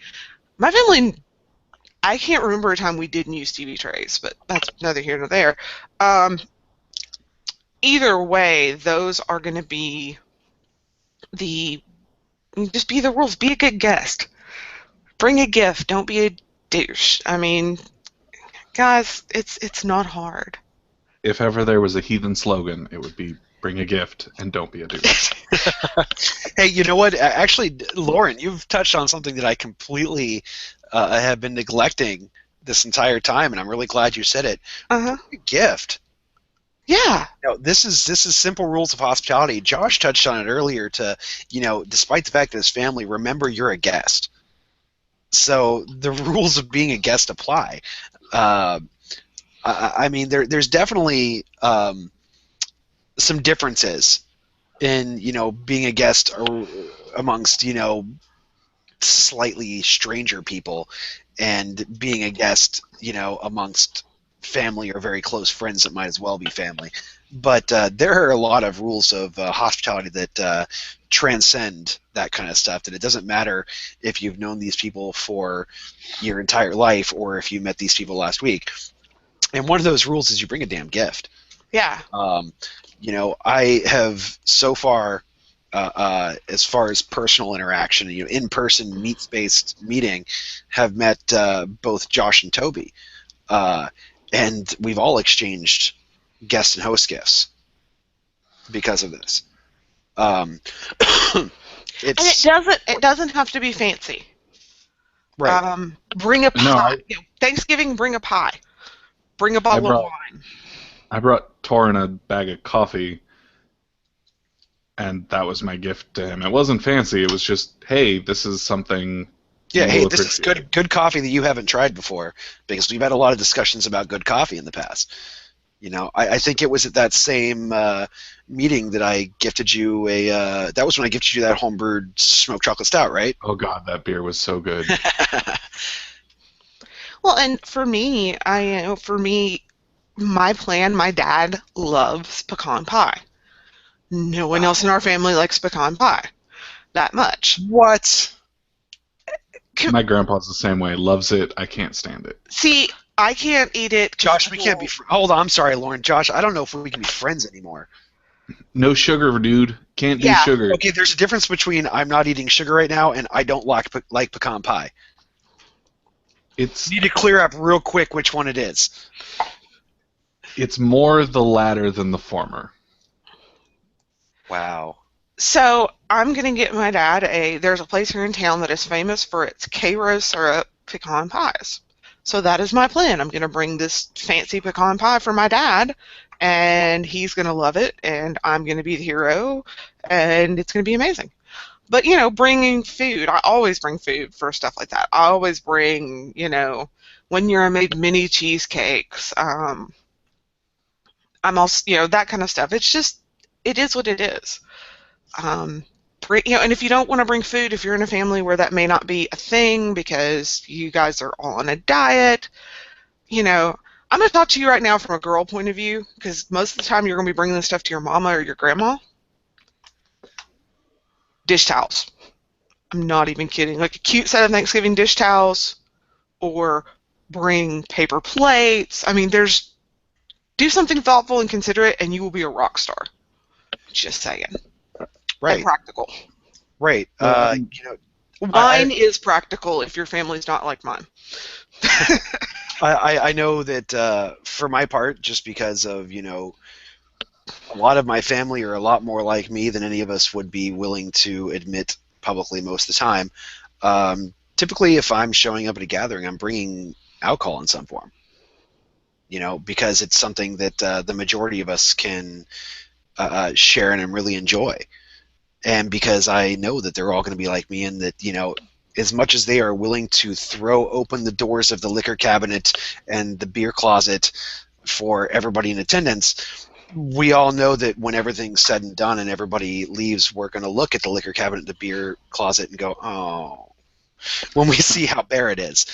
I can't remember a time we didn't use TV trays, but that's neither here nor there. Either way, those are going to be the just be the rules. Be a good guest. Bring a gift. Don't be a douche. I mean, guys, it's not hard. If ever there was a heathen slogan, it would be "Bring a gift and don't be a douche." Hey, you know what? Actually, Lauren, you've touched on something that I completely have been neglecting this entire time, and I'm really glad you said it. Uh-huh. Bring a gift. Yeah. This is simple rules of hospitality. Josh touched on it earlier. Despite the fact that his family, remember you're a guest. So the rules of being a guest apply. I mean, there's definitely some differences in being a guest amongst slightly stranger people and being a guest amongst family or very close friends that might as well be family. But there are a lot of rules of hospitality that transcend that kind of stuff, that it doesn't matter if you've known these people for your entire life or if you met these people last week. And one of those rules is you bring a damn gift. Yeah. I have so far, as far as personal interaction, in-person meets-based meeting, have met both Josh and Toby. And we've all exchanged guest and host gifts because of this. And it doesn't have to be fancy. Right. Bring a pie. No, Thanksgiving, bring a pie. Bring a bottle of wine. I brought Thorin a bag of coffee, and that was my gift to him. It wasn't fancy. It was just, hey, this is something. Yeah, hey, this is good coffee that you haven't tried before, because we've had a lot of discussions about good coffee in the past. I think it was at that same meeting that I gifted you that was when I gifted you that homebrewed smoked chocolate stout, right? Oh God, that beer was so good. Well, and for me, my plan, my dad loves pecan pie. No one else in our family likes pecan pie that much. What? My grandpa's the same way. Loves it. I can't stand it. See, I can't eat it. Josh, we can't be. Hold on, I'm sorry, Lauren. Josh, I don't know if we can be friends anymore. No sugar, dude. Can't do sugar. Okay, there's a difference between I'm not eating sugar right now and I don't like pecan pie. You need to clear up real quick which one it is. It's more the latter than the former. Wow. So I'm going to get my dad there's a place here in town that is famous for its Cairo syrup pecan pies. So that is my plan. I'm going to bring this fancy pecan pie for my dad, and he's going to love it, and I'm going to be the hero, and it's going to be amazing. But, bringing food, I always bring food for stuff like that. I always bring, when you're made mini cheesecakes, I'm also, that kind of stuff. It's just, it is what it is. And if you don't want to bring food, if you're in a family where that may not be a thing because you guys are all on a diet, I'm going to talk to you right now from a girl point of view, because most of the time you're going to be bringing this stuff to your mama or your grandma. Dish towels. I'm not even kidding. Like a cute set of Thanksgiving dish towels, or bring paper plates. I mean, do something thoughtful and considerate, and you will be a rock star. Just saying. Right. And practical. Right. Mine is practical if your family's not like mine. I know that for my part, just because of, a lot of my family are a lot more like me than any of us would be willing to admit publicly most of the time. Typically, if I'm showing up at a gathering, I'm bringing alcohol in some form, because it's something that the majority of us can share and really enjoy. And because I know that they're all going to be like me, and that, as much as they are willing to throw open the doors of the liquor cabinet and the beer closet for everybody in attendance, we all know that when everything's said and done and everybody leaves, we're going to look at the liquor cabinet, the beer closet, and go, oh, when we see how bare it is.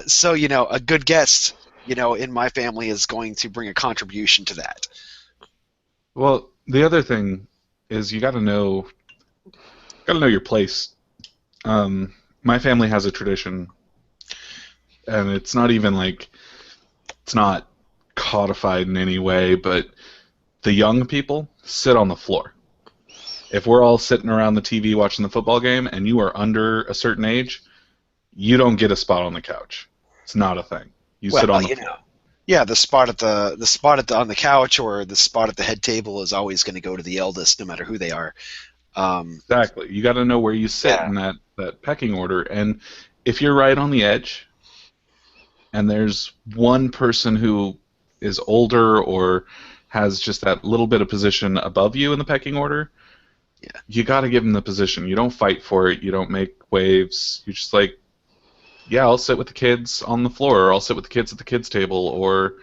So, a good guest, in my family is going to bring a contribution to that. Well, the other thing is you got to know your place. My family has a tradition, and it's not even like it's not codified in any way, but the young people sit on the floor. If we're all sitting around the TV watching the football game and you are under a certain age, you don't get a spot on the couch. It's not a thing. You sit on the floor. Yeah, the spot on the couch or the spot at the head table is always going to go to the eldest, no matter who they are. Exactly. You got to know where you sit in that pecking order, and if you're right on the edge, and there's one person who is older or has just that little bit of position above you in the pecking order, you got to give them the position. You don't fight for it. You don't make waves. You're just like, yeah, I'll sit with the kids on the floor, or I'll sit with the kids at the kids' table, or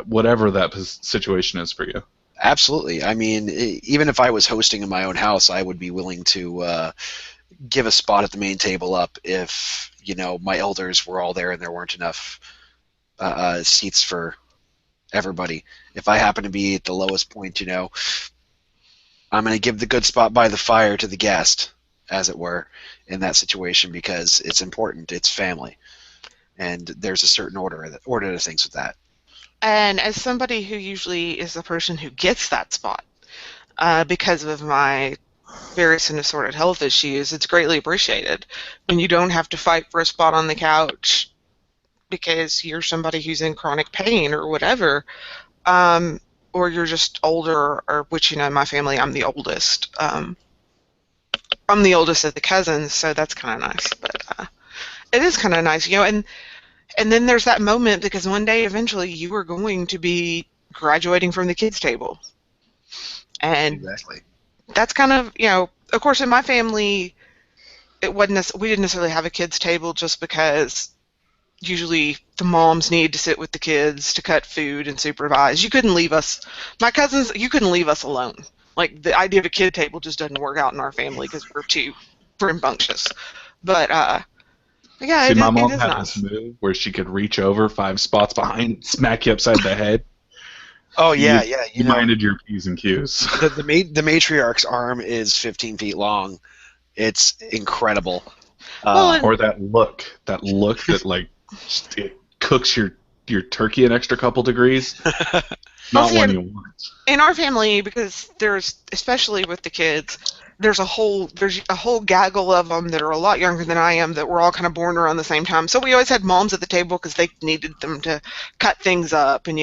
whatever that situation is for you. Absolutely. I mean, even if I was hosting in my own house, I would be willing to give a spot at the main table up if, my elders were all there and there weren't enough seats for everybody. If I happen to be at the lowest point, I'm going to give the good spot by the fire to the guest, as it were, in that situation, because it's important. It's family. And there's a certain order to things with that. And as somebody who usually is the person who gets that spot, because of my various and assorted health issues, it's greatly appreciated when you don't have to fight for a spot on the couch because you're somebody who's in chronic pain or whatever, or you're just older, or which, in my family, I'm the oldest. I'm the oldest of the cousins, so that's kind of nice. But it is kind of nice, and then there's that moment, because one day eventually you are going to be graduating from the kids' table. And exactly. That's kind of, of course in my family, we didn't necessarily have a kids' table just because usually the moms need to sit with the kids to cut food and supervise. You couldn't leave us, my cousins, you couldn't leave us alone. Like, the idea of a kid table just doesn't work out in our family because we're too rambunctious. But, yeah, See, my mom it is had nice. this move where she could reach over 5 spots behind, smack you upside the head. Oh yeah, You minded your P's and Q's. The matriarch's arm is 15 feet long. It's incredible. Or that look that like it cooks your turkey an extra couple degrees. Not one you want. In our family, because there's, especially with the kids, there's a whole gaggle of them that are a lot younger than I am, that were all kind of born around the same time. So we always had moms at the table because they needed them to cut things up and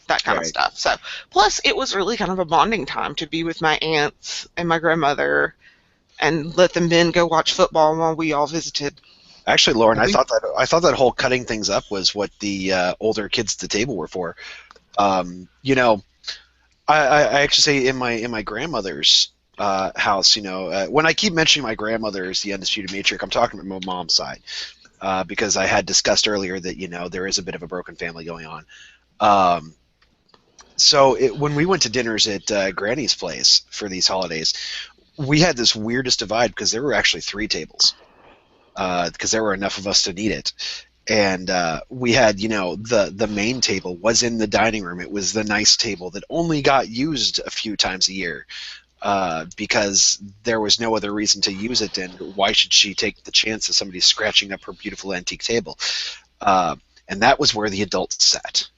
that kind of stuff. So plus it was really kind of a bonding time to be with my aunts and my grandmother and let them then go watch football while we all visited. Actually, Lauren, I thought that whole cutting things up was what the older kids at the table were for. I actually say in my grandmother's house, when I keep mentioning my grandmother as the undisputed matriarch, I'm talking about my mom's side, because I had discussed earlier that there is a bit of a broken family going on. So when we went to dinners at Granny's place for these holidays, we had this weirdest divide because there were actually 3 tables, because there were enough of us to need it. And we had, the main table was in the dining room. It was the nice table that only got used a few times a year, because there was no other reason to use it, and why should she take the chance of somebody scratching up her beautiful antique table? And that was where the adults sat.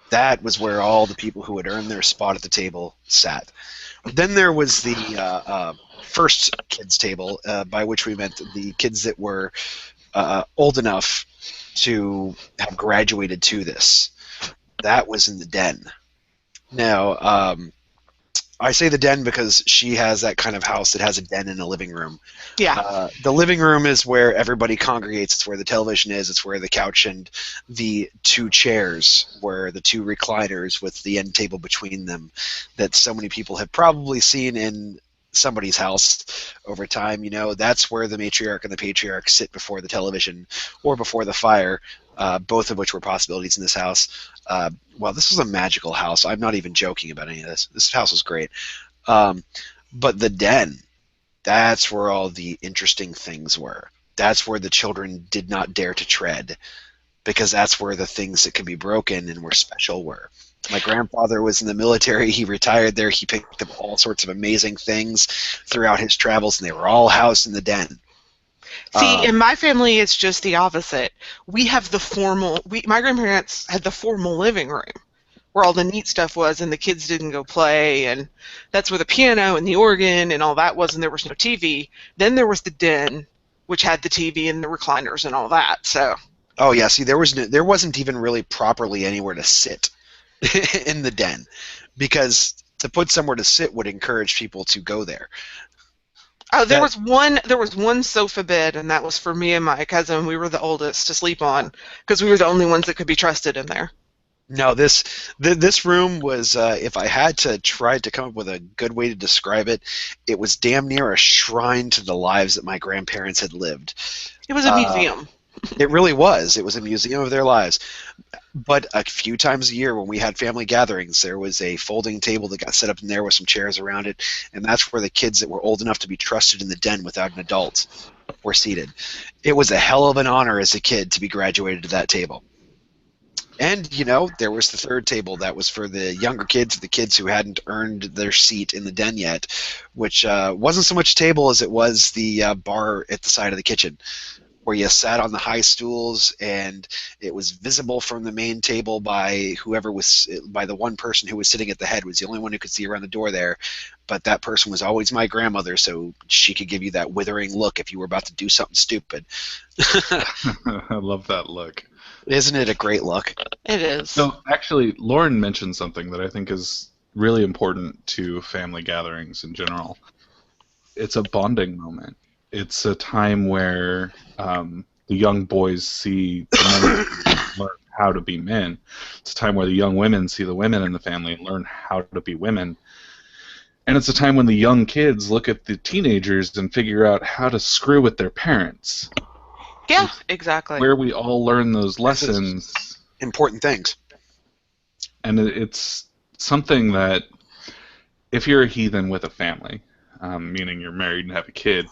That was where all the people who had earned their spot at the table sat. Then there was the first kids table, by which we meant the kids that were old enough to have graduated to this. That was in the den. Now, I say the den because she has that kind of house that has a den and a living room. Yeah. The living room is where everybody congregates. It's where the television is. It's where the couch and the 2 chairs, where the 2 recliners with the end table between them, that so many people have probably seen in somebody's house over time. That's where the matriarch and the patriarch sit before the television or before the fire, both of which were possibilities in this house. Well, this was a magical house. I'm not even joking about any of this. This house was great. But the den, that's where all the interesting things were. That's where the children did not dare to tread, because that's where the things that could be broken and were special were. My grandfather was in the military. He retired there. He picked up all sorts of amazing things throughout his travels, and they were all housed in the den. See, in my family, it's just the opposite. We have the formal. My grandparents had the formal living room, where all the neat stuff was, and the kids didn't go play, and that's where the piano and the organ and all that was, and there was no TV. Then there was the den, which had the TV and the recliners and all that. So. Oh yeah, see, there wasn't even really properly anywhere to sit in the den, because to put somewhere to sit would encourage people to go there. Oh, there was one sofa bed, and that was for me and my cousin. We were the oldest to sleep on, because we were the only ones that could be trusted in there. No, this room was, if I had to try to come up with a good way to describe it, it was damn near a shrine to the lives that my grandparents had lived. It was a museum. It really was. It was a museum of their lives. But a few times a year when we had family gatherings, there was a folding table that got set up in there with some chairs around it, and that's where the kids that were old enough to be trusted in the den without an adult were seated. It was a hell of an honor as a kid to be graduated to that table. And, you know, there was the third table that was for the younger kids, the kids who hadn't earned their seat in the den yet, which wasn't so much a table as it was the bar at the side of the kitchen, where you sat on the high stools, and it was visible from the main table by the one person who was sitting at the head. Was the only one who could see around the door there, but that person was always my grandmother, so she could give you that withering look if you were about to do something stupid. I love that look. Isn't it a great look? It is. So actually, Lauren mentioned something that I think is really important to family gatherings in general. It's a bonding moment. It's a time where the young boys see the men learn how to be men. It's a time where the young women see the women in the family and learn how to be women. And it's a time when the young kids look at the teenagers and figure out how to screw with their parents. Yeah, exactly. Where we all learn those lessons. Important things. And it's something that, if you're a heathen with a family, meaning you're married and have a kid,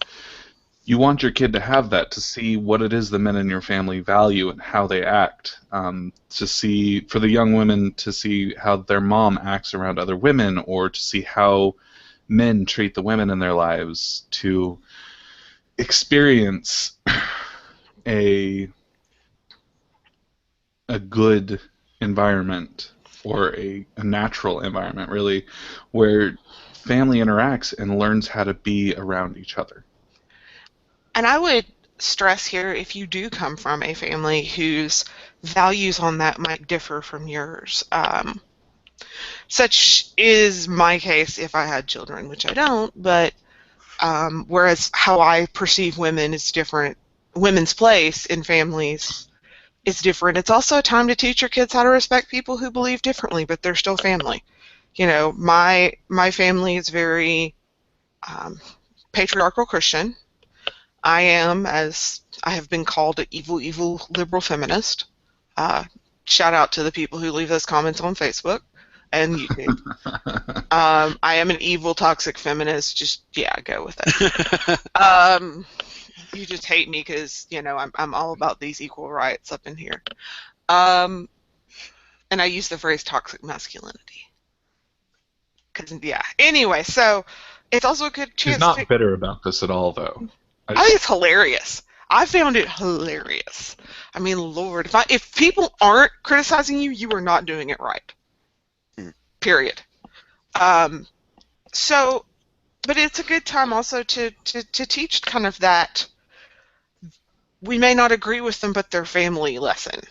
you want your kid to have that, to see what it is the men in your family value and how they act. To see, for the young women, to see how their mom acts around other women, or to see how men treat the women in their lives, to experience a good environment, or a natural environment, really, where family interacts and learns how to be around each other. And I would stress here, if you do come from a family whose values on that might differ from yours, such is my case if I had children, which I don't, but whereas how I perceive women is different, women's place in families is different. It's also a time to teach your kids how to respect people who believe differently, but they're still family. You know, my family is very patriarchal Christian. I am, as I have been called, an evil liberal feminist. Shout out to the people who leave those comments on Facebook and YouTube. I am an evil, toxic feminist. Just, yeah, go with it. You just hate me because, you know, I'm all about these equal rights up in here. And I use the phrase toxic masculinity. Cause, yeah. Anyway, so it's also a good chance. She's not bitter about this at all, though. I think it's hilarious. I found it hilarious. I mean, Lord, if people aren't criticizing you, you are not doing it right. Period. So, but it's a good time also to teach kind of that. We may not agree with them, but they're family lesson,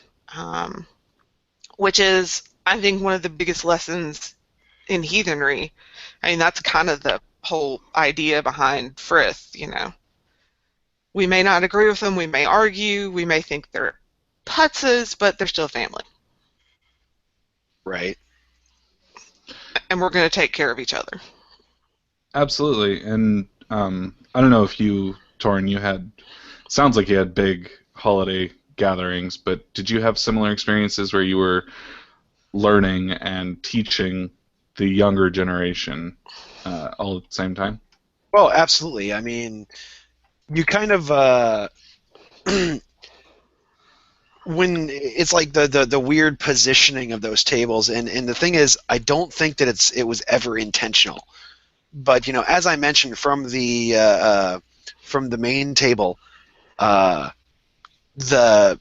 which is, I think, one of the biggest lessons in heathenry. I mean, that's kind of the whole idea behind Frith, you know. We may not agree with them, we may argue, we may think they're putzes, but they're still family. Right. And we're going to take care of each other. Absolutely. And I don't know if you, Thorin, sounds like you had big holiday gatherings, but did you have similar experiences where you were learning and teaching the younger generation all at the same time? Well, absolutely. I mean, you kind of when it's like the weird positioning of those tables, and the thing is, I don't think that it was ever intentional. But as I mentioned, from the main table, the the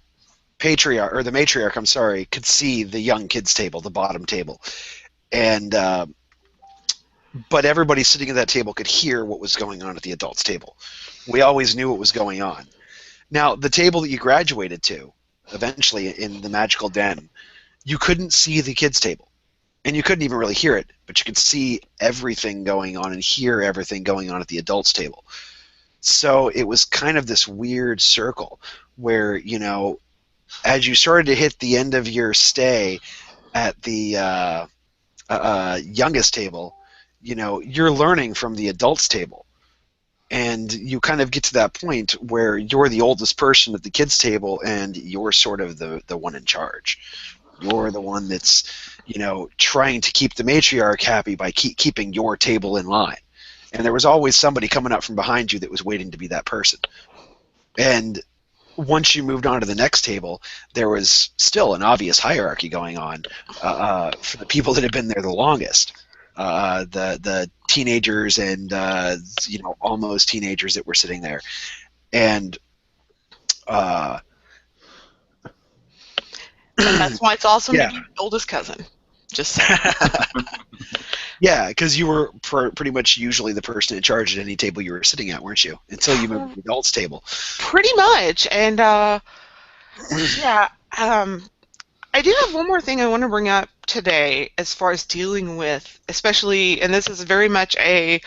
matriarch, I'm sorry, could see the young kids table, the bottom table, and but everybody sitting at that table could hear what was going on at the adults table. We always knew what was going on. Now, the table that you graduated to, eventually in the magical den, you couldn't see the kids table, and you couldn't even really hear it, but you could see everything going on and hear everything going on at the adults table. So it was kind of this weird circle where, as you started to hit the end of your stay at the youngest table, you're learning from the adults table. And you kind of get to that point where you're the oldest person at the kids table, and you're sort of the one in charge. You're the one that's, trying to keep the matriarch happy by keeping your table in line. And there was always somebody coming up from behind you that was waiting to be that person. And once you moved on to the next table, there was still an obvious hierarchy going on for the people that had been there the longest. The teenagers and almost teenagers that were sitting there, and and that's why it's awesome Yeah. to be the oldest cousin. Just saying. yeah, because you were pretty much usually the person in charge at any table you were sitting at, weren't you? Until you moved to the adults table. Pretty much, and yeah. I do have one more thing I want to bring up today as far as dealing with, especially, and this is very much I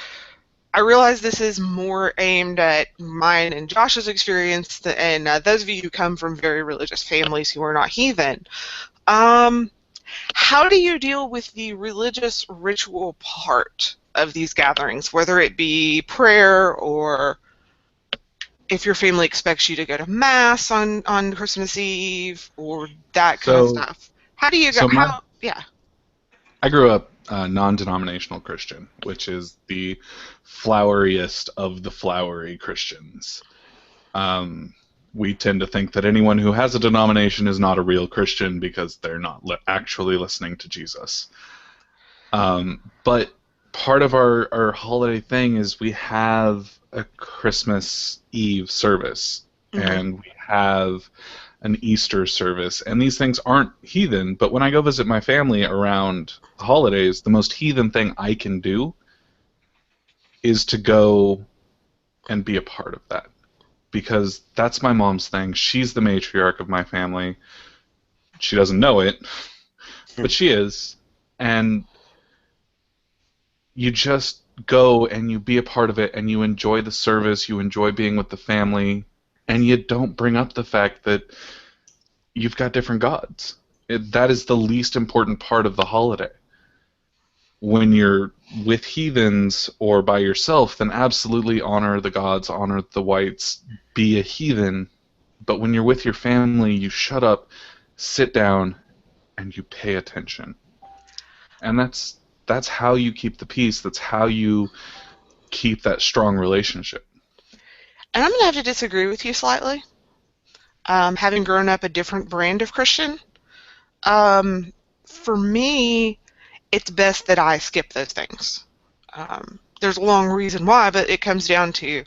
realize this is more aimed at mine and Josh's experience, and those of you who come from very religious families who are not heathen. How do you deal with the religious ritual part of these gatherings, whether it be prayer or if your family expects you to go to mass on Christmas Eve or that kind of stuff? How do you go? Yeah. I grew up non-denominational Christian, which is the floweriest of the flowery Christians. We tend to think that anyone who has a denomination is not a real Christian because they're not actually listening to Jesus. But part of our holiday thing is we have a Christmas Eve service, and we have an Easter service, and these things aren't heathen, but when I go visit my family around the holidays, the most heathen thing I can do is to go and be a part of that, because that's my mom's thing. She's the matriarch of my family. She doesn't know it, but she is, and you just go and you be a part of it, and you enjoy the service, you enjoy being with the family, and you don't bring up the fact that you've got different gods. That is the least important part of the holiday. When you're with heathens or by yourself, then absolutely honor the gods, honor the whites, be a heathen. But when you're with your family, you shut up, sit down, and you pay attention. And that's how you keep the peace. That's how you keep that strong relationship. And I'm going to have to disagree with you slightly. Having grown up a different brand of Christian, for me, it's best that I skip those things. There's a long reason why, but it comes down to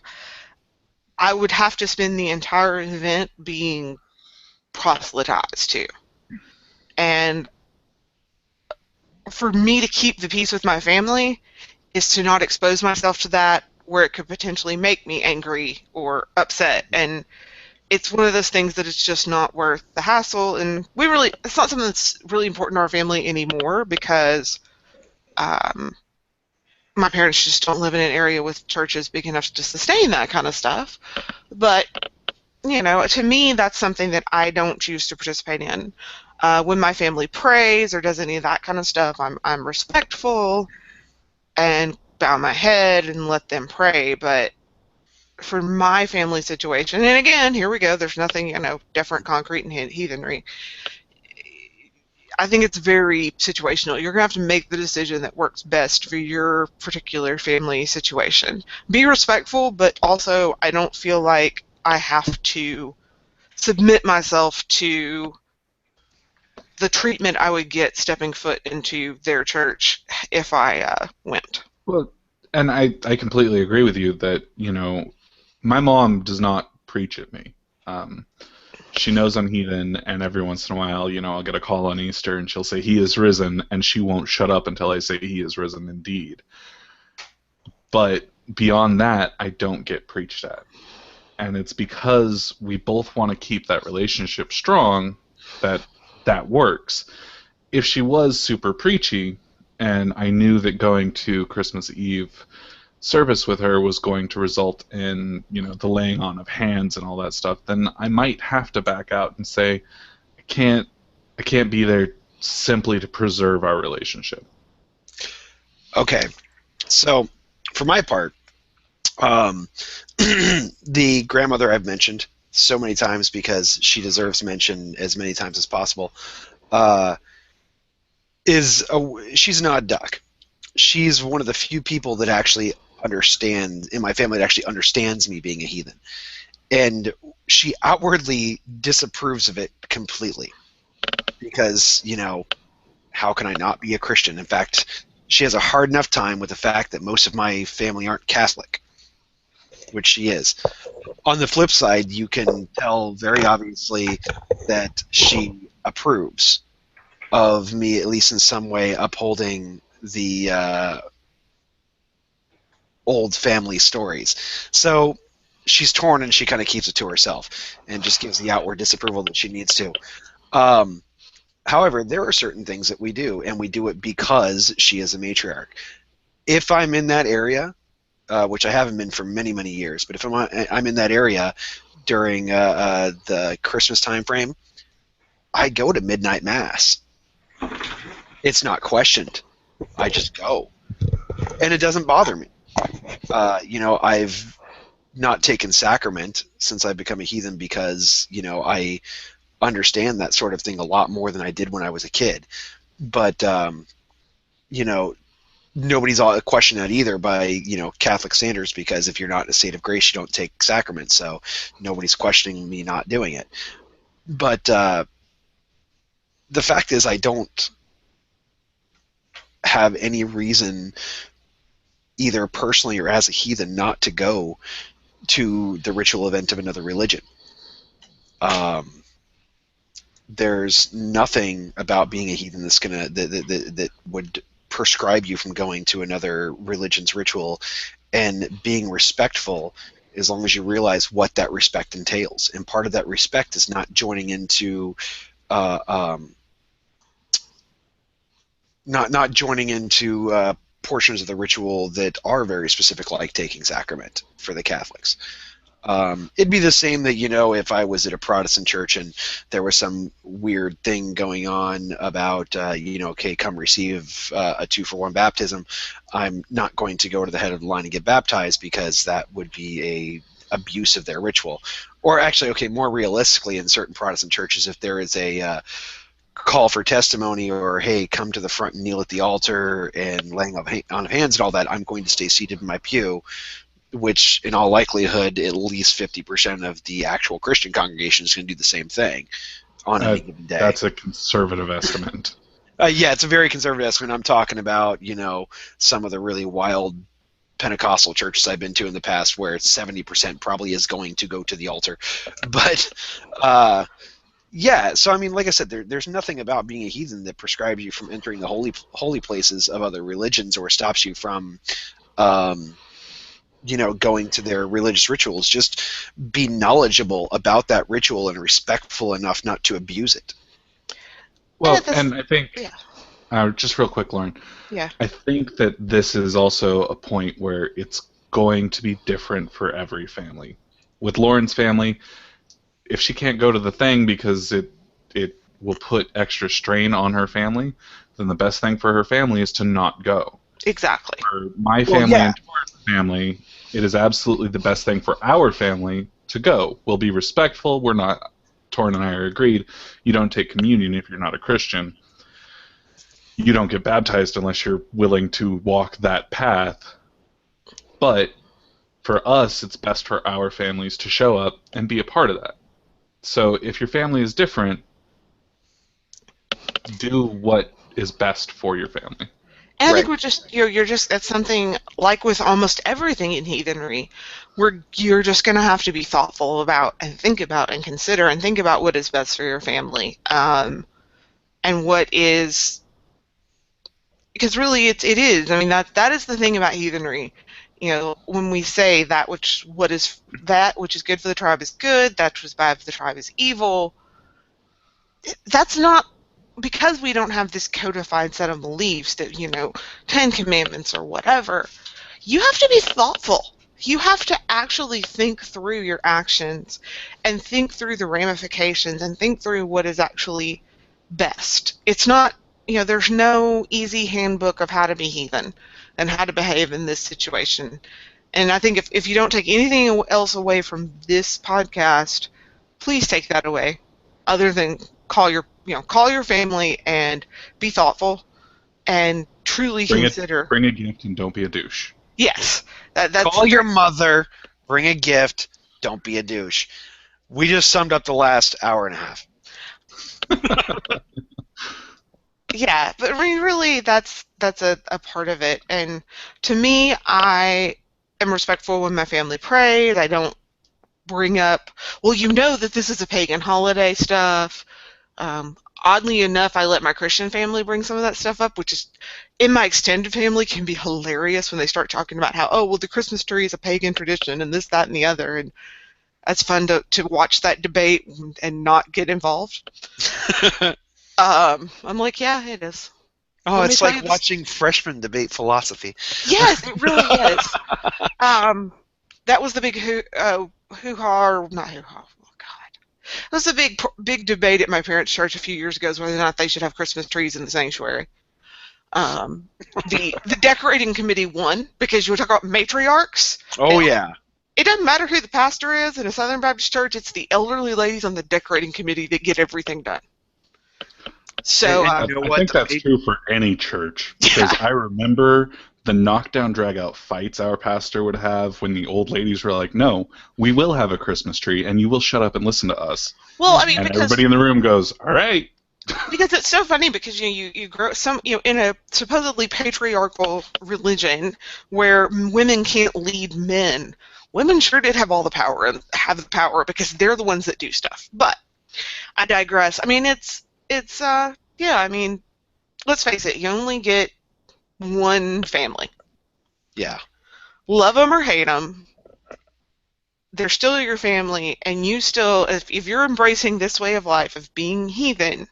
I would have to spend the entire event being proselytized to. And for me to keep the peace with my family is to not expose myself to that where it could potentially make me angry or upset. And it's one of those things that it's just not worth the hassle. And it's not something that's really important to our family anymore because my parents just don't live in an area with churches big enough to sustain that kind of stuff. But, to me, that's something that I don't choose to participate in. When my family prays or does any of that kind of stuff, I'm respectful and bow my head and let them pray. But for my family situation, and again, here we go, there's nothing, different, concrete, and heathenry. I think it's very situational. You're going to have to make the decision that works best for your particular family situation. Be respectful, but also I don't feel like I have to submit myself to the treatment I would get stepping foot into their church if I went. Well, and I completely agree with you that, my mom does not preach at me. She knows I'm heathen, and every once in a while, I'll get a call on Easter, and she'll say, "He is risen," and she won't shut up until I say, "He is risen indeed." But beyond that, I don't get preached at. And it's because we both want to keep that relationship strong that works. If she was super preachy, and I knew that going to Christmas Eve service with her was going to result in, the laying on of hands and all that stuff, then I might have to back out and say, I can't be there simply to preserve our relationship. Okay, so for my part, the grandmother I've mentioned so many times because she deserves mention as many times as possible, she's an odd duck. She's one of the few people that actually understands in my family that actually understands me being a heathen, and she outwardly disapproves of it completely because how can I not be a Christian? In fact, she has a hard enough time with the fact that most of my family aren't Catholic, which she is. On the flip side, you can tell very obviously that she approves of me, at least in some way, upholding the old family stories. So she's torn, and she kind of keeps it to herself and just gives the outward disapproval that she needs to. However, there are certain things that we do, and we do it because she is a matriarch. If I'm in that area, which I haven't been for many, many years, but if I'm in that area during the Christmas time frame, I go to midnight mass. It's not questioned. I just go, and it doesn't bother me. I've not taken sacrament since I've become a heathen because I understand that sort of thing a lot more than I did when I was a kid. But nobody's questioned that either by Catholic standards, because if you're not in a state of grace, you don't take sacraments. So nobody's questioning me not doing it. But the fact is, I don't have any reason, either personally or as a heathen, not to go to the ritual event of another religion. There's nothing about being a heathen that's that would prescribe you from going to another religion's ritual, and being respectful as long as you realize what that respect entails. And part of that respect is not joining into not joining into portions of the ritual that are very specific, like taking sacrament for the Catholics. It'd be the same that, if I was at a Protestant church and there was some weird thing going on about, okay, come receive a 2-for-1 baptism, I'm not going to go to the head of the line and get baptized, because that would be a abuse of their ritual. Or actually, okay, more realistically, in certain Protestant churches, if there is a call for testimony, or hey, come to the front and kneel at the altar and laying on of hands and all that, I'm going to stay seated in my pew, which in all likelihood at least 50% of the actual Christian congregation is going to do the same thing on any given day. That's a conservative estimate. Yeah, it's a very conservative estimate. I'm talking about, some of the really wild Pentecostal churches I've been to in the past where 70% probably is going to go to the altar. But yeah, so I mean, like I said, there's nothing about being a heathen that prescribes you from entering the holy places of other religions, or stops you from going to their religious rituals. Just be knowledgeable about that ritual and respectful enough not to abuse it. Well, and I think, yeah. just real quick, Lauren, Yeah. I think that this is also a point where it's going to be different for every family. With Lauren's family, if she can't go to the thing because it will put extra strain on her family, then the best thing for her family is to not go. Exactly. For my family and Thorin's family, it is absolutely the best thing for our family to go. We'll be respectful. We're not, Thorin and I are agreed, you don't take communion if you're not a Christian. You don't get baptized unless you're willing to walk that path. But for us, it's best for our families to show up and be a part of that. So if your family is different, do what is best for your family. And I think we're just you're just that's something like with almost everything in heathenry, where you're just going to have to be thoughtful about and think about and consider and think about what is best for your family, and what is, because really it is. I mean that is the thing about heathenry. You know, when we say that which is good for the tribe is good, that which is bad for the tribe is evil. That's not because we don't have this codified set of beliefs that, 10 commandments or whatever. You have to be thoughtful. You have to actually think through your actions and think through the ramifications and think through what is actually best. It's not, there's no easy handbook of how to be heathen and how to behave in this situation. And I think if you don't take anything else away from this podcast, please take that away, other than call your family and be thoughtful and truly consider. Bring a gift and don't be a douche. Yes. That's call your mother, bring a gift, don't be a douche. We just summed up the last hour and a half. Yeah, but I mean, really, that's a part of it. And to me, I am respectful when my family prays. I don't bring up, well, that this is a pagan holiday stuff. Oddly enough, I let my Christian family bring some of that stuff up, which is, in my extended family, can be hilarious when they start talking about how, the Christmas tree is a pagan tradition and this, that, and the other. And it's fun to watch that debate and not get involved. I'm like, yeah, it is. Oh, it's like watching freshmen debate philosophy. Yes, it really is. That was the big hoo-ha, not hoo-ha. Oh, God. It was a big debate at my parents' church a few years ago as whether or not they should have Christmas trees in the sanctuary. The decorating committee won because you were talking about matriarchs. Oh, yeah. It doesn't matter who the pastor is in a Southern Baptist church. It's the elderly ladies on the decorating committee that get everything done. So I think that's true for any church, because I remember the knockdown drag-out fights our pastor would have when the old ladies were like, "No, we will have a Christmas tree, and you will shut up and listen to us." Well, I mean, and everybody in the room goes, "All right." Because it's so funny, because you grow in a supposedly patriarchal religion where women can't lead men. Women sure did have all the power and have the power because they're the ones that do stuff. But I digress. I mean, I mean, let's face it, you only get one family. Yeah. Love them or hate them, they're still your family, and you still, if you're embracing this way of life of being heathen,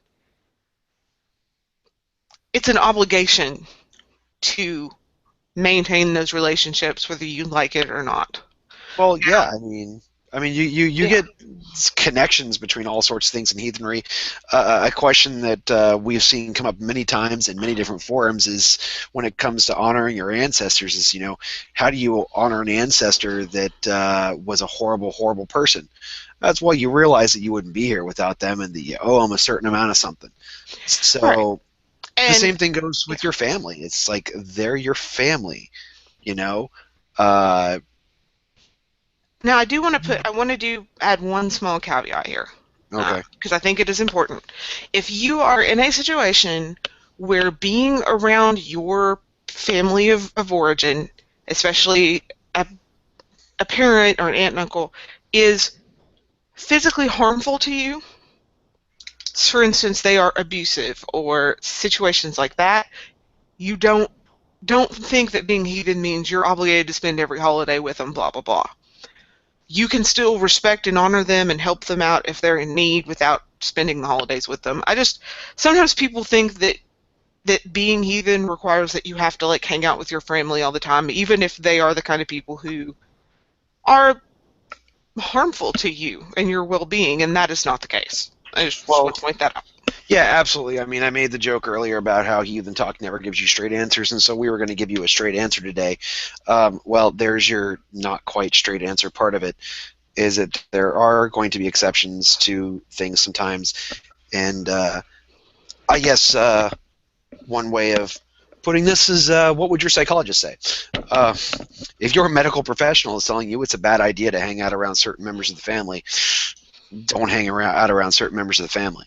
it's an obligation to maintain those relationships whether you like it or not. Well, yeah, I mean, you get connections between all sorts of things in heathenry. A question that we've seen come up many times in many different forums is when it comes to honoring your ancestors is, how do you honor an ancestor that was a horrible, horrible person? That's why you realize that you wouldn't be here without them and that you owe them a certain amount of something. So the same thing goes with your family. It's like they're your family, Now, I want to add one small caveat here. Okay. Because I think it is important. If you are in a situation where being around your family of origin, especially a parent or an aunt and uncle, is physically harmful to you, for instance, they are abusive or situations like that, you don't think that being heathen means you're obligated to spend every holiday with them, blah, blah, blah. You can still respect and honor them and help them out if they're in need without spending the holidays with them. Sometimes people think that being heathen requires that you have to hang out with your family all the time, even if they are the kind of people who are harmful to you and your well-being, and that is not the case. I just want to point that out. Yeah, absolutely. I mean, I made the joke earlier about how Heathen Talk never gives you straight answers, and so we were going to give you a straight answer today. Well, there's your not quite straight answer part of it, is that there are going to be exceptions to things sometimes, and I guess one way of putting this is, what would your psychologist say? Uh, if your medical professional is telling you it's a bad idea to hang out around certain members of the family, don't out around certain members of the family.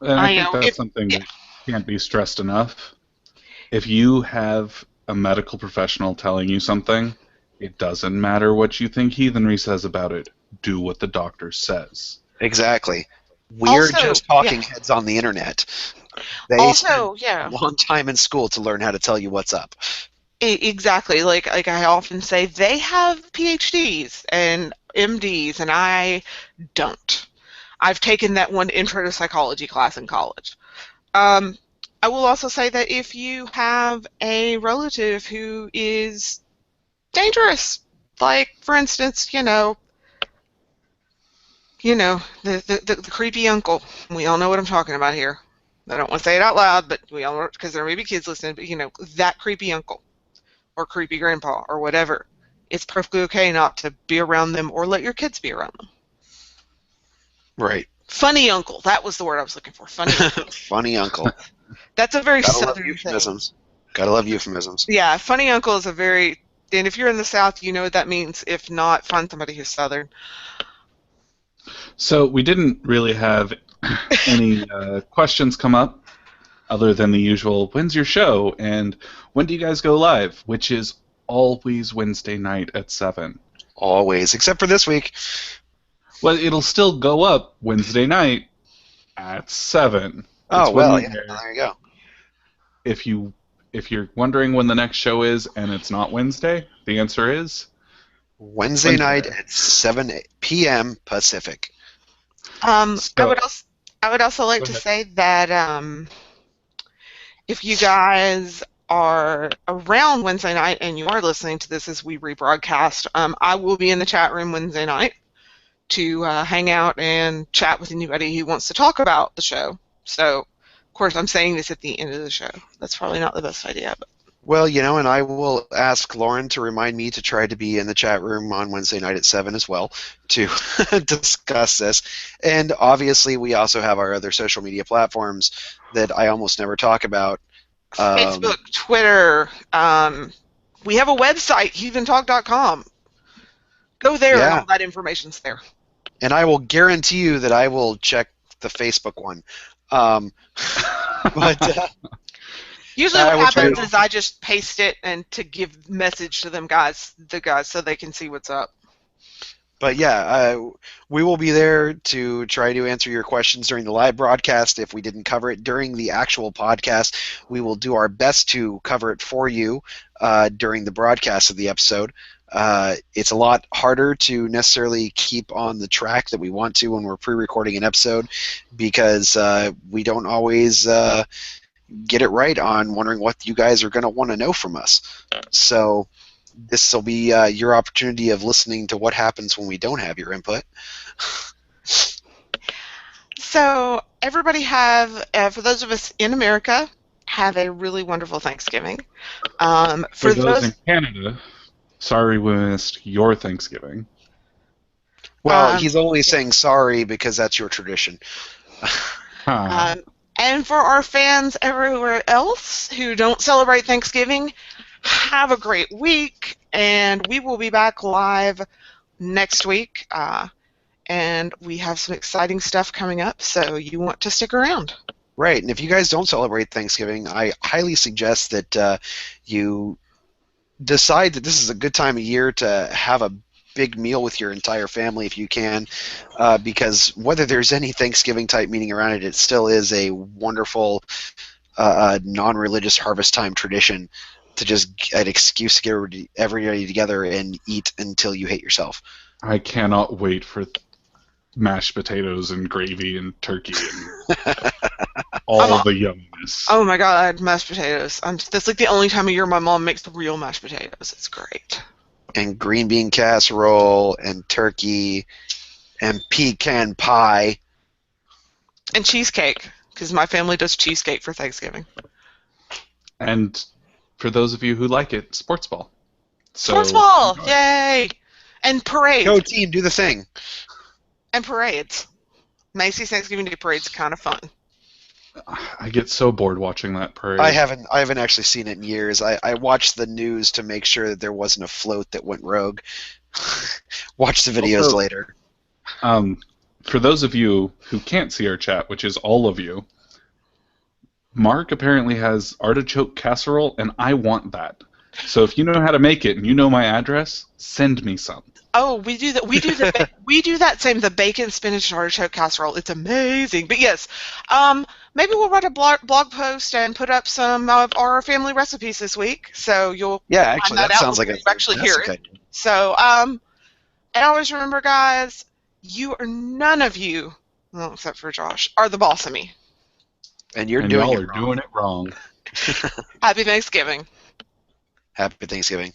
And I I think know that's if something that can't be stressed enough. If you have a medical professional telling you something, it doesn't matter what you think heathenry says about it. Do what the doctor says. Exactly. We're also, just yeah. talking heads on the internet. They spent Also, yeah. a long time in school to learn how to tell you what's up. Exactly. Like I often say, they have PhDs and MDs, and I don't. I've taken that one intro to psychology class in college. Um, I will also say that if you have a relative who is dangerous, like for instance, the creepy uncle. We all know what I'm talking about here. I don't want to say it out loud, but we all know because there may be kids listening. But that creepy uncle or creepy grandpa or whatever. It's perfectly okay not to be around them or let your kids be around them. Right. Funny uncle. That was the word I was looking for. Funny uncle. Funny uncle. That's a very Gotta love southern thing. euphemisms. Gotta love euphemisms. Yeah, funny uncle is a very. And if you're in the South, you know what that means. If not, find somebody who's Southern. So we didn't really have any questions come up other than the usual, when's your show? And when do you guys go live? Which is always Wednesday night at 7. Always. Except for this week. Well, it'll still go up Wednesday night at 7. Oh, It's when well, we yeah. air. There you go. If you're wondering when the next show is and it's not Wednesday, the answer is Wednesday night at 7 p.m. Pacific. So- I would also like Go to ahead. say that if you guys are around Wednesday night and you are listening to this as we rebroadcast, I will be in the chat room Wednesday night to hang out and chat with anybody who wants to talk about the show. So, of course, I'm saying this at the end of the show. That's probably not the best idea, but Well, and I will ask Lauren to remind me to try to be in the chat room on Wednesday night at 7 as well to discuss this. And obviously, we also have our other social media platforms that I almost never talk about. Facebook, Twitter. We have a website, heathentalk.com. Go there and all that information's there. And I will guarantee you that I will check the Facebook one. But Usually I what will try happens to- is I just paste it and to give message to the guys, so they can see what's up. But yeah, we will be there to try to answer your questions during the live broadcast. If we didn't cover it during the actual podcast, we will do our best to cover it for you during the broadcast of the episode. It's a lot harder to necessarily keep on the track that we want to when we're pre-recording an episode because we don't always get it right on wondering what you guys are going to want to know from us. So this will be your opportunity of listening to what happens when we don't have your input. So everybody have, for those of us in America, have a really wonderful Thanksgiving. For those in Canada, sorry we missed your Thanksgiving. Well, he's only saying sorry because that's your tradition. And for our fans everywhere else who don't celebrate Thanksgiving, have a great week, and we will be back live next week. And we have some exciting stuff coming up, so you want to stick around. Right, and if you guys don't celebrate Thanksgiving, I highly suggest that you decide that this is a good time of year to have a big meal with your entire family if you can, because whether there's any Thanksgiving type meaning around it, it still is a wonderful non-religious harvest time tradition to just get an excuse to get everybody together and eat until you hate yourself. I cannot wait for mashed potatoes and gravy and turkey and all the yumminess. Oh my God, mashed potatoes. That's like the only time of year my mom makes the real mashed potatoes. It's great. And green bean casserole and turkey and pecan pie. And cheesecake. because my family does cheesecake for Thanksgiving. And for those of you who like it, sports ball. Sports ball, yay! And parades. Go team, do the thing. And parades. Macy's Thanksgiving Day parade's kind of fun. I get so bored watching that parade. I haven't actually seen it in years. I watched the news to make sure that there wasn't a float that went rogue. Watch the videos Also, later. For those of you who can't see our chat, which is all of you, Mark apparently has artichoke casserole, and I want that. So if you know how to make it and you know my address, send me some. Oh, we do that. We do that same. The bacon, spinach, and artichoke casserole. It's amazing. But yes, maybe we'll write a blog post and put up some of our family recipes this week. So you'll actually find that sounds like you actually hear it. Idea. So and always remember, guys, none of you, well, except for Josh, are the boss of me. And you're doing it wrong. Happy Thanksgiving. Happy Thanksgiving.